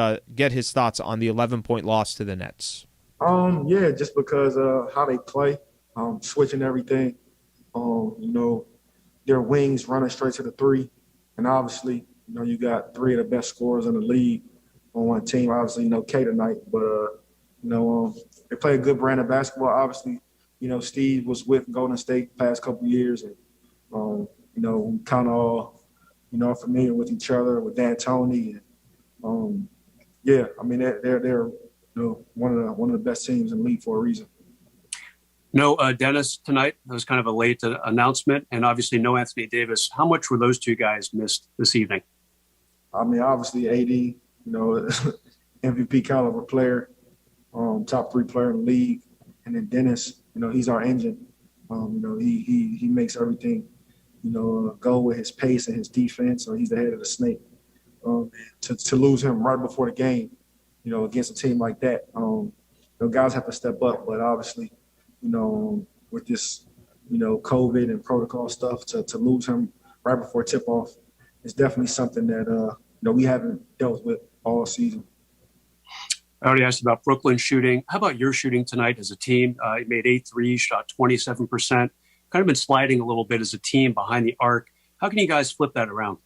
thoughts on the 11-point loss to the Nets. Yeah, just because how they play, switching everything. Their wings running straight to the three. And obviously, you got three of the best scorers in the league on one team. Obviously, K tonight, but they play a good brand of basketball. Obviously, Steve was with Golden State the past couple of years, and we kind of all are familiar with each other with D'Antoni, and they're one of the best teams in the league for a reason. No, Dennis tonight. That was kind of a late announcement, and obviously no Anthony Davis. How much were those two guys missed this evening? I mean, obviously AD, MVP caliber player, top 3 player in the league, and then Dennis, he's our engine. He makes everything, go with his pace and his defense. So he's the head of the snake. To lose him right before the game, against a team like that, guys have to step up. But obviously, with this, COVID and protocol stuff, to lose him right before tip-off is definitely something that, we haven't dealt with all season. I already asked about Brooklyn shooting. How about your shooting tonight as a team? You made 8 threes, shot 27%. Kind of been sliding a little bit as a team behind the arc. How can you guys flip that around?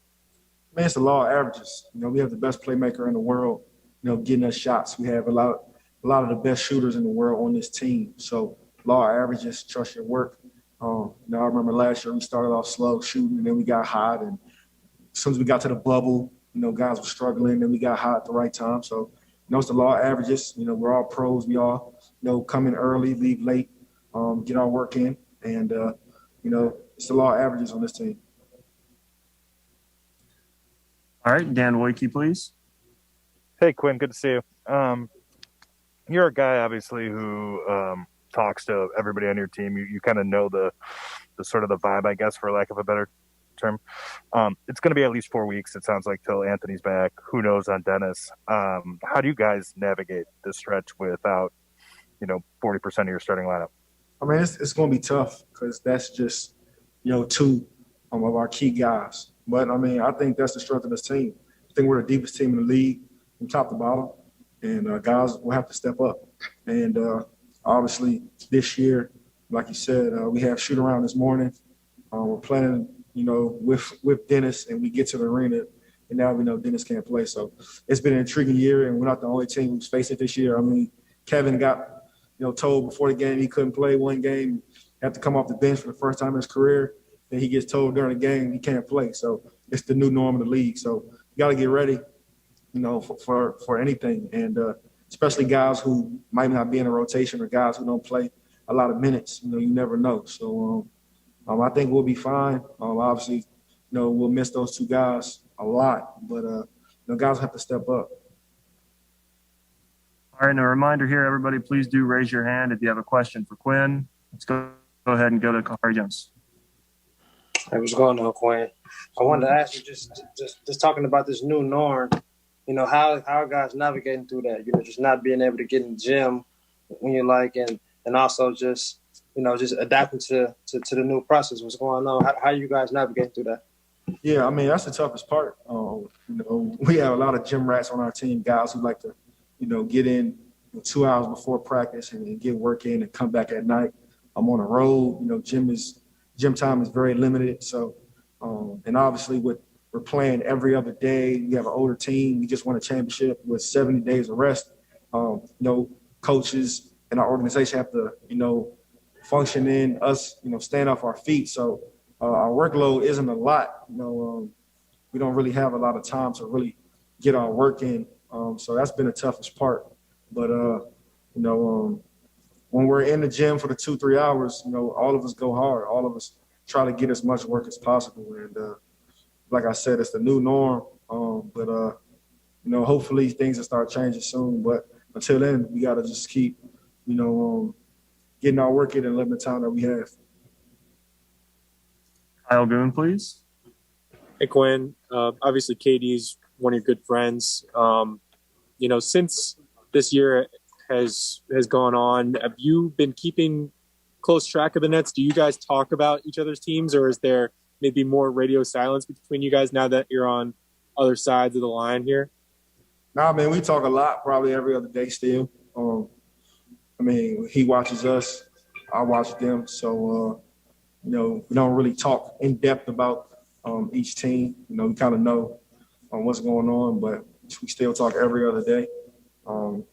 Man, it's the law of averages. We have the best playmaker in the world, getting us shots. We have a lot of the best shooters in the world on this team. So law of averages, trust your work. I remember last year we started off slow shooting, and then we got hot. And as soon as we got to the bubble, guys were struggling, and then we got hot at the right time. So, it's the law of averages. We're all pros. We all, come in early, leave late, get our work in. And, it's the law of averages on this team. All right, Dan Wojcicki, please. Hey, Quinn, good to see you. You're a guy, obviously, who talks to everybody on your team. You kind of know the sort of the vibe, I guess, for lack of a better term. It's going to be at least 4 weeks, it sounds like, till Anthony's back. Who knows on Dennis? How do you guys navigate this stretch without, 40% of your starting lineup? I mean, it's going to be tough because that's just, 2 of our key guys. But, I think that's the strength of this team. I think we're the deepest team in the league from top to bottom, and guys will have to step up. And obviously this year, like you said, we have shoot-around this morning. We're planning with Dennis, and we get to the arena, and now we know Dennis can't play. So it's been an intriguing year, and we're not the only team who's faced it this year. Kevin got, told before the game he couldn't play one game, had to come off the bench for the first time in his career. Then he gets told during the game he can't play. So it's the new norm of the league. So you got to get ready, for anything, and especially guys who might not be in a rotation or guys who don't play a lot of minutes. You never know. So I think we'll be fine. Obviously, we'll miss those 2 guys a lot, but guys have to step up. All right, and a reminder here, everybody, please do raise your hand if you have a question for Quinn. Let's go ahead and go to Kahari Jones. Hey, what's going on, Quinn? I wanted to ask you just talking about this new norm. How are guys navigating through that? Just not being able to get in the gym when you like, and also just adapting to the new process. What's going on? How are you guys navigating through that? Yeah, that's the toughest part. We have a lot of gym rats on our team, guys who like to, get in 2 hours before practice and get work in and come back at night. I'm on the road. Gym time is very limited. So, and obviously with we're playing every other day. We have an older team. We just won a championship with 70 days of rest. Coaches and our organization have to, function in us, stand off our feet. So our workload isn't a lot. We don't really have a lot of time to really get our work in. So that's been the toughest part. But, when we're in the gym for the 2-3 hours, all of us go hard. All of us try to get as much work as possible. And like I said, it's the new norm. But hopefully things will start changing soon. But until then, we got to just keep, getting our work in and living the time that we have. Kyle Goon, please. Hey, Quinn. Obviously, KD's one of your good friends. Since this year has gone on, have you been keeping close track of the Nets? Do you guys talk about each other's teams, or is there maybe more radio silence between you guys now that you're on other sides of the line here? Nah, man, we talk a lot, probably every other day still. He watches us, I watch them. So, we don't really talk in depth about each team. We kind of know what's going on, but we still talk every other day,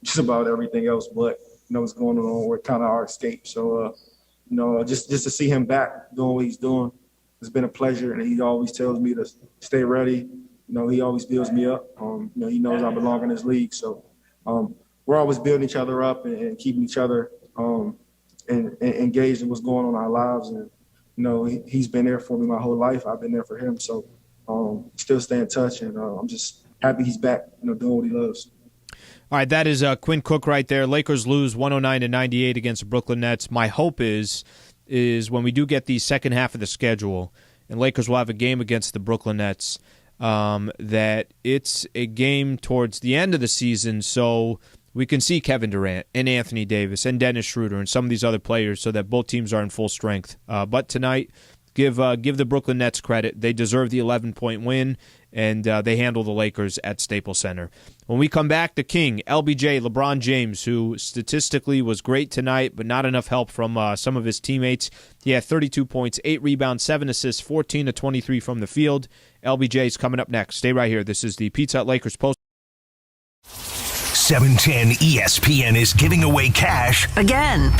just about everything else. But what's going on. We're kind of our escape. So, just to see him back doing what he's doing, it's been a pleasure. And he always tells me to stay ready. He always builds me up. He knows I belong in this league. So we're always building each other up and keeping each other and engaged in what's going on in our lives. And, he's been there for me my whole life. I've been there for him. So still stay in touch. And I'm just happy he's back, doing what he loves. All right, that is Quinn Cook right there. Lakers lose 109-98 against the Brooklyn Nets. My hope is when we do get the second half of the schedule, and Lakers will have a game against the Brooklyn Nets, that it's a game towards the end of the season so we can see Kevin Durant and Anthony Davis and Dennis Schroeder and some of these other players so that both teams are in full strength. But tonight, give the Brooklyn Nets credit. They deserve the 11-point win, and they handle the Lakers at Staples Center. When we come back, the King, LBJ, LeBron James, who statistically was great tonight, but not enough help from some of his teammates. He had 32 points, 8 rebounds, 7 assists, 14 to 23 from the field. LBJ is coming up next. Stay right here. This is the Pizza Hut Lakers Post. 710 ESPN is giving away cash again.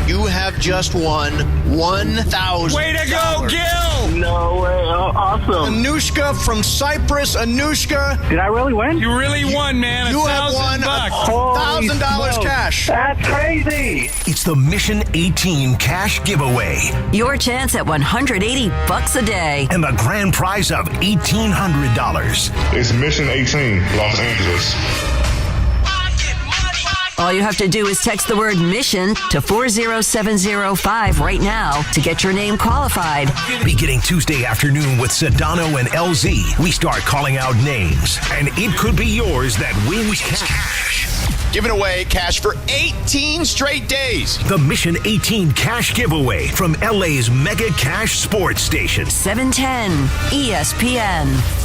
You have just won $1,000. Way to go, Gil! No way. Oh, awesome. Anushka from Cyprus. Anushka. Did I really win? You really won, man. You have won $1,000 cash. That's crazy. It's the Mission 18 cash giveaway. Your chance at $180 a day. And the grand prize of $1,800. It's Mission 18, Los Angeles. All you have to do is text the word MISSION to 40705 right now to get your name qualified. Beginning Tuesday afternoon with Sedano and LZ, we start calling out names, and it could be yours that wins cash. Giving away cash for 18 straight days. The Mission 18 cash giveaway from LA's Mega Cash Sports Station. 710 ESPN.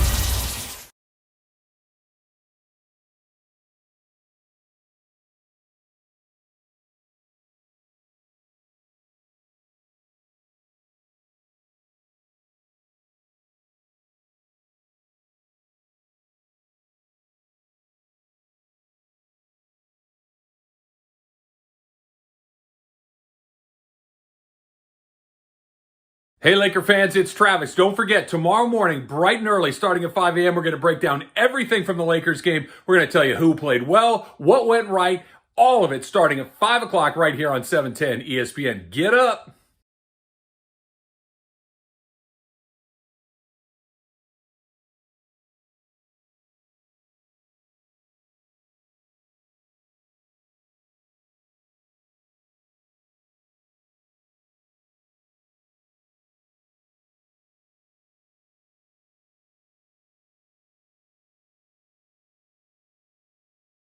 Hey, Laker fans, it's Travis. Don't forget, tomorrow morning, bright and early, starting at 5 a.m., we're going to break down everything from the Lakers game. We're going to tell you who played well, what went right, all of it starting at 5 o'clock right here on 710 ESPN. Get up.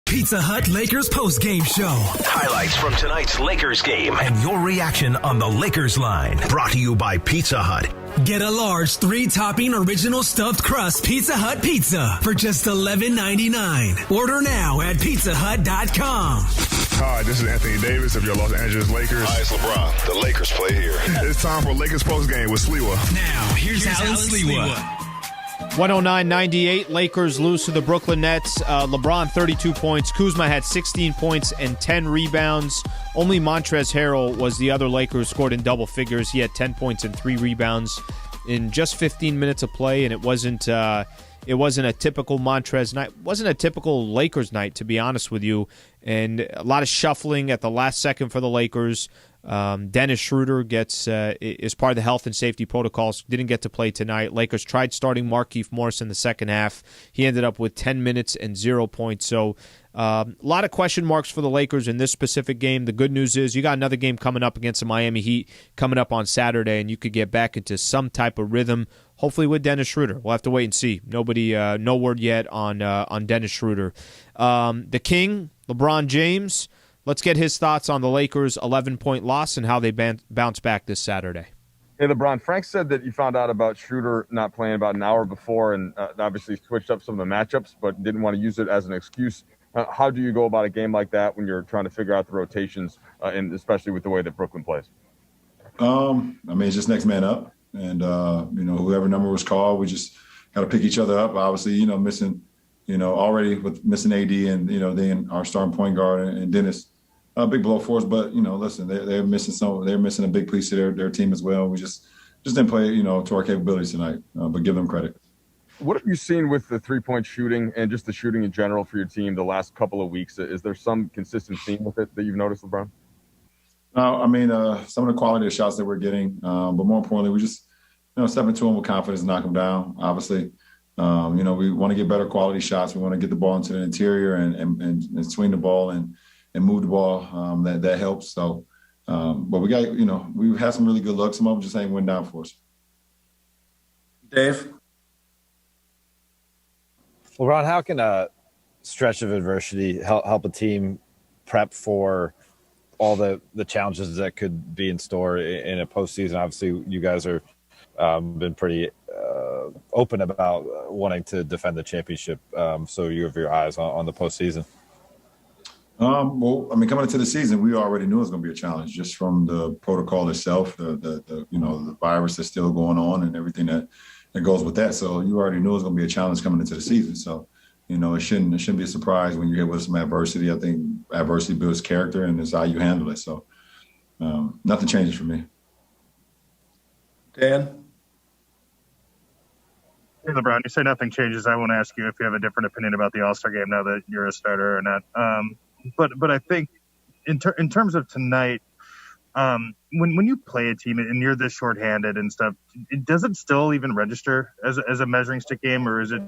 Pizza Hut Lakers Postgame Show. Highlights from tonight's Lakers game and your reaction on the Lakers line. Brought to you by Pizza Hut. Get a large 3-topping original stuffed crust Pizza Hut pizza for just $11.99. Order now at pizzahut.com. Hi, this is Anthony Davis of your Los Angeles Lakers. Hi, it's LeBron. The Lakers play here. It's time for Lakers Postgame with Sliwa. Now, here's Alan Sliwa. 109-98, Lakers lose to the Brooklyn Nets. LeBron, 32 points. Kuzma had 16 points and 10 rebounds. Only Montrezl Harrell was the other Laker who scored in double figures. He had 10 points and 3 rebounds in just 15 minutes of play, and it wasn't a typical Montrezl night. It wasn't a typical Lakers night, to be honest with you. And a lot of shuffling at the last second for the Lakers. Dennis Schroeder is part of the health and safety protocols. Didn't get to play tonight. Lakers tried starting Marquee Morris in the second half. He ended up with 10 minutes and 0 points. So a lot of question marks for the Lakers in this specific game. The good news is you got another game coming up against the Miami Heat coming up on Saturday, and you could get back into some type of rhythm, hopefully with Dennis Schroeder. We'll have to wait and see. No word yet on Dennis Schroeder. The King, LeBron James. Let's get his thoughts on the Lakers' 11-point loss and how they bounce back this Saturday. Hey, LeBron, Frank said that you found out about Schroeder not playing about an hour before and obviously switched up some of the matchups, but didn't want to use it as an excuse. How do you go about a game like that when you're trying to figure out the rotations, and especially with the way that Brooklyn plays? It's just next man up. And, whoever number was called, we just got to pick each other up. Obviously, missing, already with missing AD and, then our starting point guard and Dennis. A big blow for us, but listen, they're missing they're missing a big piece of their team as well. We just didn't play, to our capabilities tonight, but give them credit. What have you seen with the 3-point shooting and just the shooting in general for your team the last couple of weeks? Is there some consistent theme with it that you've noticed, LeBron? Some of the quality of shots that we're getting, but more importantly, we just, step into them with confidence and knock them down. Obviously, we want to get better quality shots. We want to get the ball into the interior and swing the ball and move the ball. That helps. So, but we got, we've had some really good looks. Some of them just ain't went down for us. Dave? LeBron, how can a stretch of adversity help a team prep for all the challenges that could be in store in a postseason? Obviously, you guys are been pretty open about wanting to defend the championship. So you have your eyes on the postseason. Coming into the season, we already knew it was going to be a challenge just from the protocol itself, the virus that's still going on and everything that goes with that. So you already knew it was going to be a challenge coming into the season. So, it shouldn't be a surprise when you hit with some adversity. I think adversity builds character and it's how you handle it. So nothing changes for me. Dan? Hey, LeBron, you say nothing changes. I won't ask you if you have a different opinion about the All-Star game now that you're a starter or not. But I think in terms of tonight, when you play a team and you're this shorthanded and stuff, does it still even register as a measuring stick game, or is it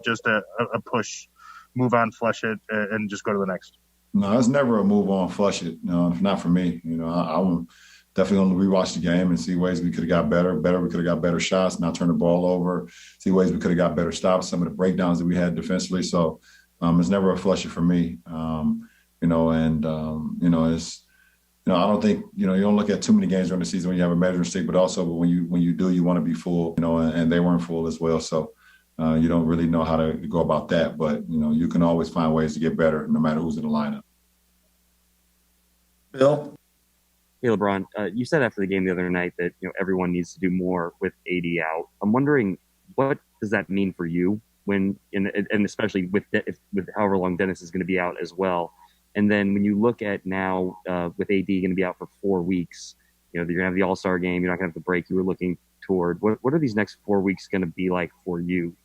just a push, move on, flush it, and just go to the next? No, it's never a move on, flush it. Not for me. I'm definitely going to rewatch the game and see ways we could have got better. We could have got better shots, not turn the ball over, see ways we could have got better stops, some of the breakdowns that we had defensively. So it's never a flush it for me. It's, I don't think, you don't look at too many games during the season when you have a measuring stick, but when you do, you want to be full, and they weren't full as well. So you don't really know how to go about that, but, you can always find ways to get better no matter who's in the lineup. Bill? Hey, LeBron, you said after the game the other night that, everyone needs to do more with AD out. I'm wondering, what does that mean for you when, and especially with however long Dennis is going to be out as well? And then when you look at now with AD going to be out for 4 weeks, you're going to have the All-Star game. You're not going to have the break you were looking toward. What are these next 4 weeks going to be like for you?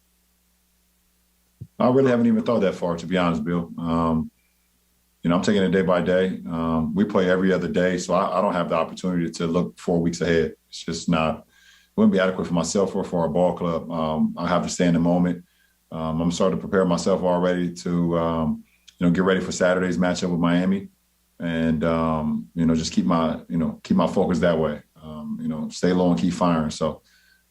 I really haven't even thought that far, to be honest, Bill. I'm taking it day by day. We play every other day, so I don't have the opportunity to look 4 weeks ahead. It's just not, it wouldn't be adequate for myself or for our ball club. I have to stay in the moment. I'm starting to prepare myself already to, get ready for Saturday's matchup with Miami, and just keep my focus that way. Stay low and keep firing. So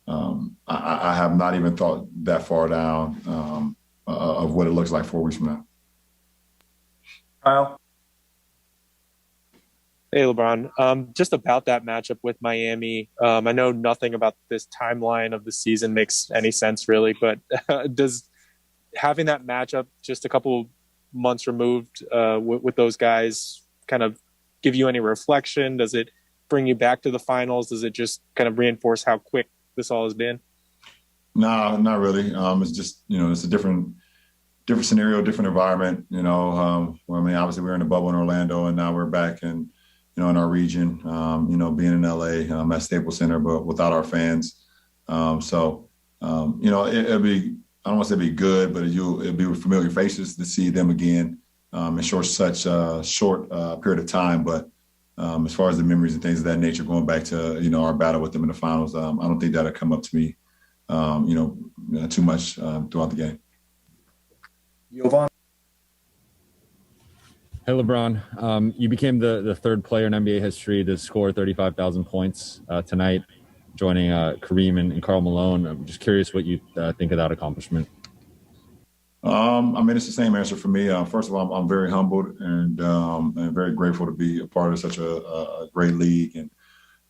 I have not even thought that far down of what it looks like 4 weeks from now. Kyle? Hey, LeBron. Just about that matchup with Miami. I know nothing about this timeline of the season makes any sense, really, but does having that matchup just a couple months removed with those guys kind of give you any reflection? Does it bring you back to the finals? Does it just kind of reinforce how quick this all has been? No, not really. It's just, it's a different scenario, different environment. Well, I mean, obviously we're in a bubble in Orlando, and now we're back in, in our region. Being in LA at Staples Center, but without our fans. It'll be, I don't want to say it'll be good, but it'll be with familiar faces to see them again in such a short period of time. But as far as the memories and things of that nature, going back to, our battle with them in the finals, I don't think that'll come up to me, too much throughout the game. Jovan? Hey, LeBron. You became the third player in NBA history to score 35,000 points tonight, joining Kareem and Karl Malone. I'm just curious what you think of that accomplishment. It's the same answer for me. First of all, I'm very humbled and very grateful to be a part of such a great league. And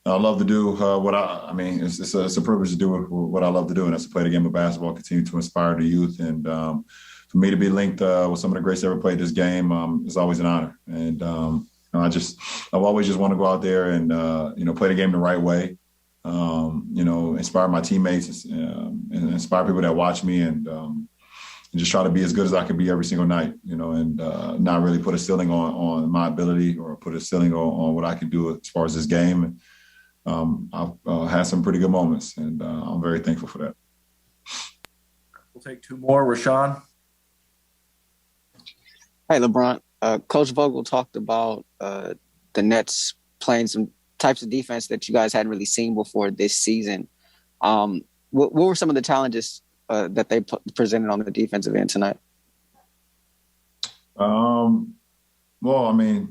I love to do it's a privilege to do what I love to do, and that's to play the game of basketball, continue to inspire the youth. And for me to be linked with some of the greats that ever played this game is always an honor. And I've always just want to go out there and play the game the right way. Inspire my teammates and inspire people that watch me, and just try to be as good as I can be every single night, and not really put a ceiling on my ability or put a ceiling on what I can do as far as this game. I've had some pretty good moments, and I'm very thankful for that. We'll take two more. Rashawn? Hey, LeBron. Coach Vogel talked about the Nets playing some types of defense that you guys hadn't really seen before this season. What were some of the challenges that they presented on the defensive end tonight?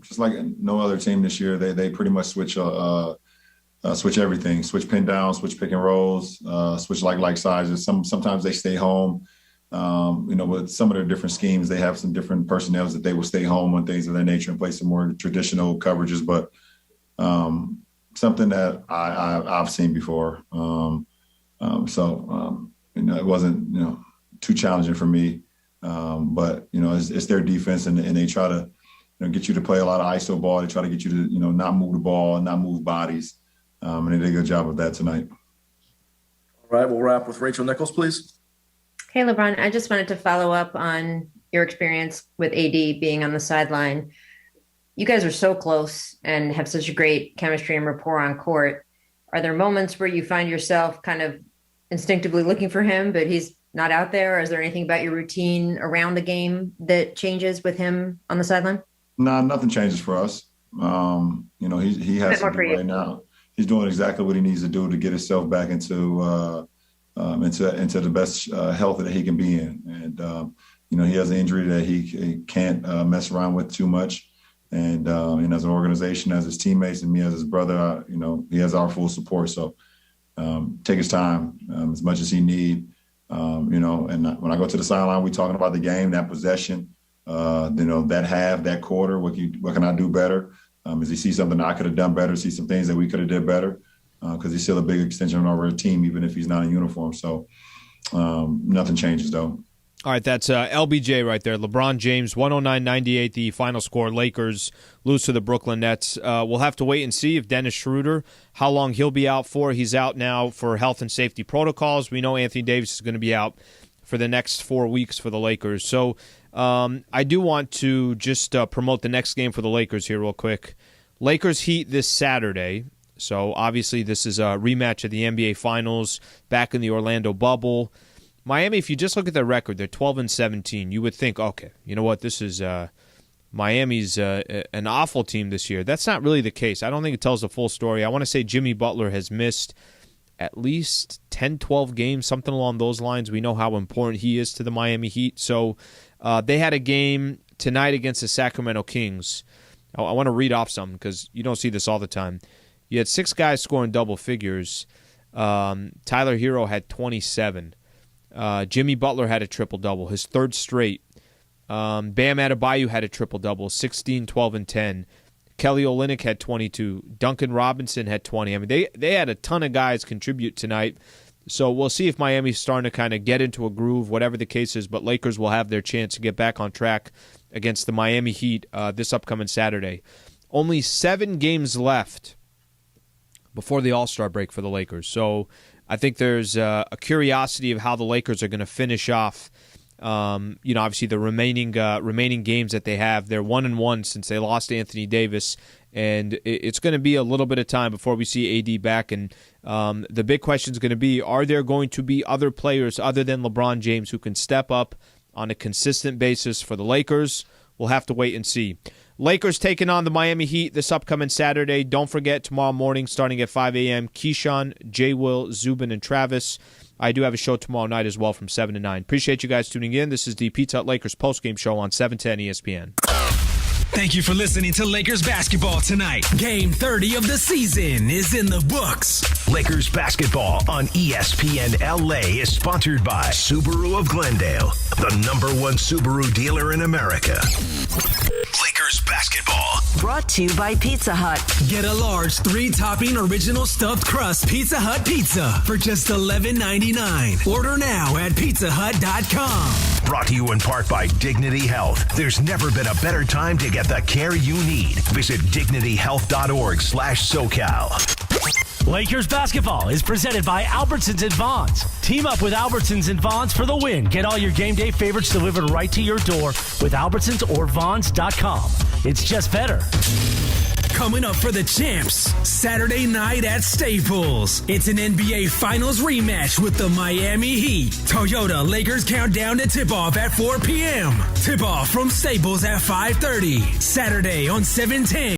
Just like no other team this year, they pretty much switch everything, switch pin down, switch pick and rolls, switch like sizes. Sometimes they stay home. With some of their different schemes, they have some different personnel that they will stay home on things of that nature and play some more traditional coverages, but something that I've seen before. It wasn't, too challenging for me. But it's their defense, and they try to, get you to play a lot of ISO ball. They try to get you to, not move the ball, not move bodies. And they did a good job of that tonight. All right, we'll wrap with Rachel Nichols, please. Hey, LeBron, I just wanted to follow up on your experience with AD being on the sideline. You guys are so close and have such a great chemistry and rapport on court. Are there moments where you find yourself kind of instinctively looking for him, but he's not out there? Or is there anything about your routine around the game that changes with him on the sideline? No, nothing changes for us. He has to do right now. He's doing exactly what he needs to do to get himself back into the best health that he can be in. And, he has an injury that he can't mess around with too much. And as an organization, as his teammates and me as his brother, he has our full support. So take his time as much as he need. And when I go to the sideline, we talking about the game, that possession, that half, that quarter, what can I do better? As he sees something I could have done better, see some things that we could have did better, because he's still a big extension of our team, even if he's not in uniform. So nothing changes, though. All right, that's LBJ right there. LeBron James, 109-98, the final score. Lakers lose to the Brooklyn Nets. We'll have to wait and see if Dennis Schroeder, how long he'll be out for. He's out now for health and safety protocols. We know Anthony Davis is going to be out for the next 4 weeks for the Lakers. So I do want to just promote the next game for the Lakers here real quick. Lakers Heat this Saturday. So obviously this is a rematch of the NBA Finals back in the Orlando bubble. Miami, if you just look at their record, they're 12-17. You would think, okay, you know what, this is Miami's an awful team this year. That's not really the case. I don't think it tells the full story. I want to say Jimmy Butler has missed at least 10, 12 games, something along those lines. We know how important he is to the Miami Heat. So they had a game tonight against the Sacramento Kings. I want to read off something because you don't see this all the time. You had 6 guys scoring double figures. Tyler Hero had 27. Jimmy Butler had a triple-double, his third straight. Bam Adebayo had a triple-double, 16, 12, and 10. Kelly Olynyk had 22. Duncan Robinson had 20. I mean, they had a ton of guys contribute tonight. So we'll see if Miami's starting to kind of get into a groove, whatever the case is. But Lakers will have their chance to get back on track against the Miami Heat this upcoming Saturday. Only 7 games left before the All-Star break for the Lakers. So I think there's a curiosity of how the Lakers are going to finish off. Obviously the remaining games that they have. They're 1-1 since they lost Anthony Davis, and it's going to be a little bit of time before we see AD back. And the big question is going to be: are there going to be other players other than LeBron James who can step up on a consistent basis for the Lakers? We'll have to wait and see. Lakers taking on the Miami Heat this upcoming Saturday. Don't forget, tomorrow morning, starting at 5 a.m., Keyshawn, J. Will, Zubin, and Travis. I do have a show tomorrow night as well from 7 to 9. Appreciate you guys tuning in. This is the Pizza Hut Lakers postgame show on 710 ESPN. Thank you for listening to Lakers basketball tonight. Game 30 of the season is in the books. Lakers basketball on ESPN LA is sponsored by Subaru of Glendale, the #1 Subaru dealer in America. Lakers basketball. Brought to you by Pizza Hut. Get a large 3-topping original stuffed crust Pizza Hut pizza for just $11.99. Order now at pizzahut.com. Brought to you in part by Dignity Health. There's never been a better time to get the care you need. Visit dignityhealth.org/SoCal. Lakers basketball is presented by Albertsons and Vons. Team up with Albertsons and Vons for the win. Get all your game day favorites delivered right to your door with Albertsons or Vons.com. It's just better. Coming up for the champs, Saturday night at Staples. It's an NBA Finals rematch with the Miami Heat. Toyota Lakers countdown to tip-off at 4 p.m. Tip-off from Staples at 5:30. Saturday on 710.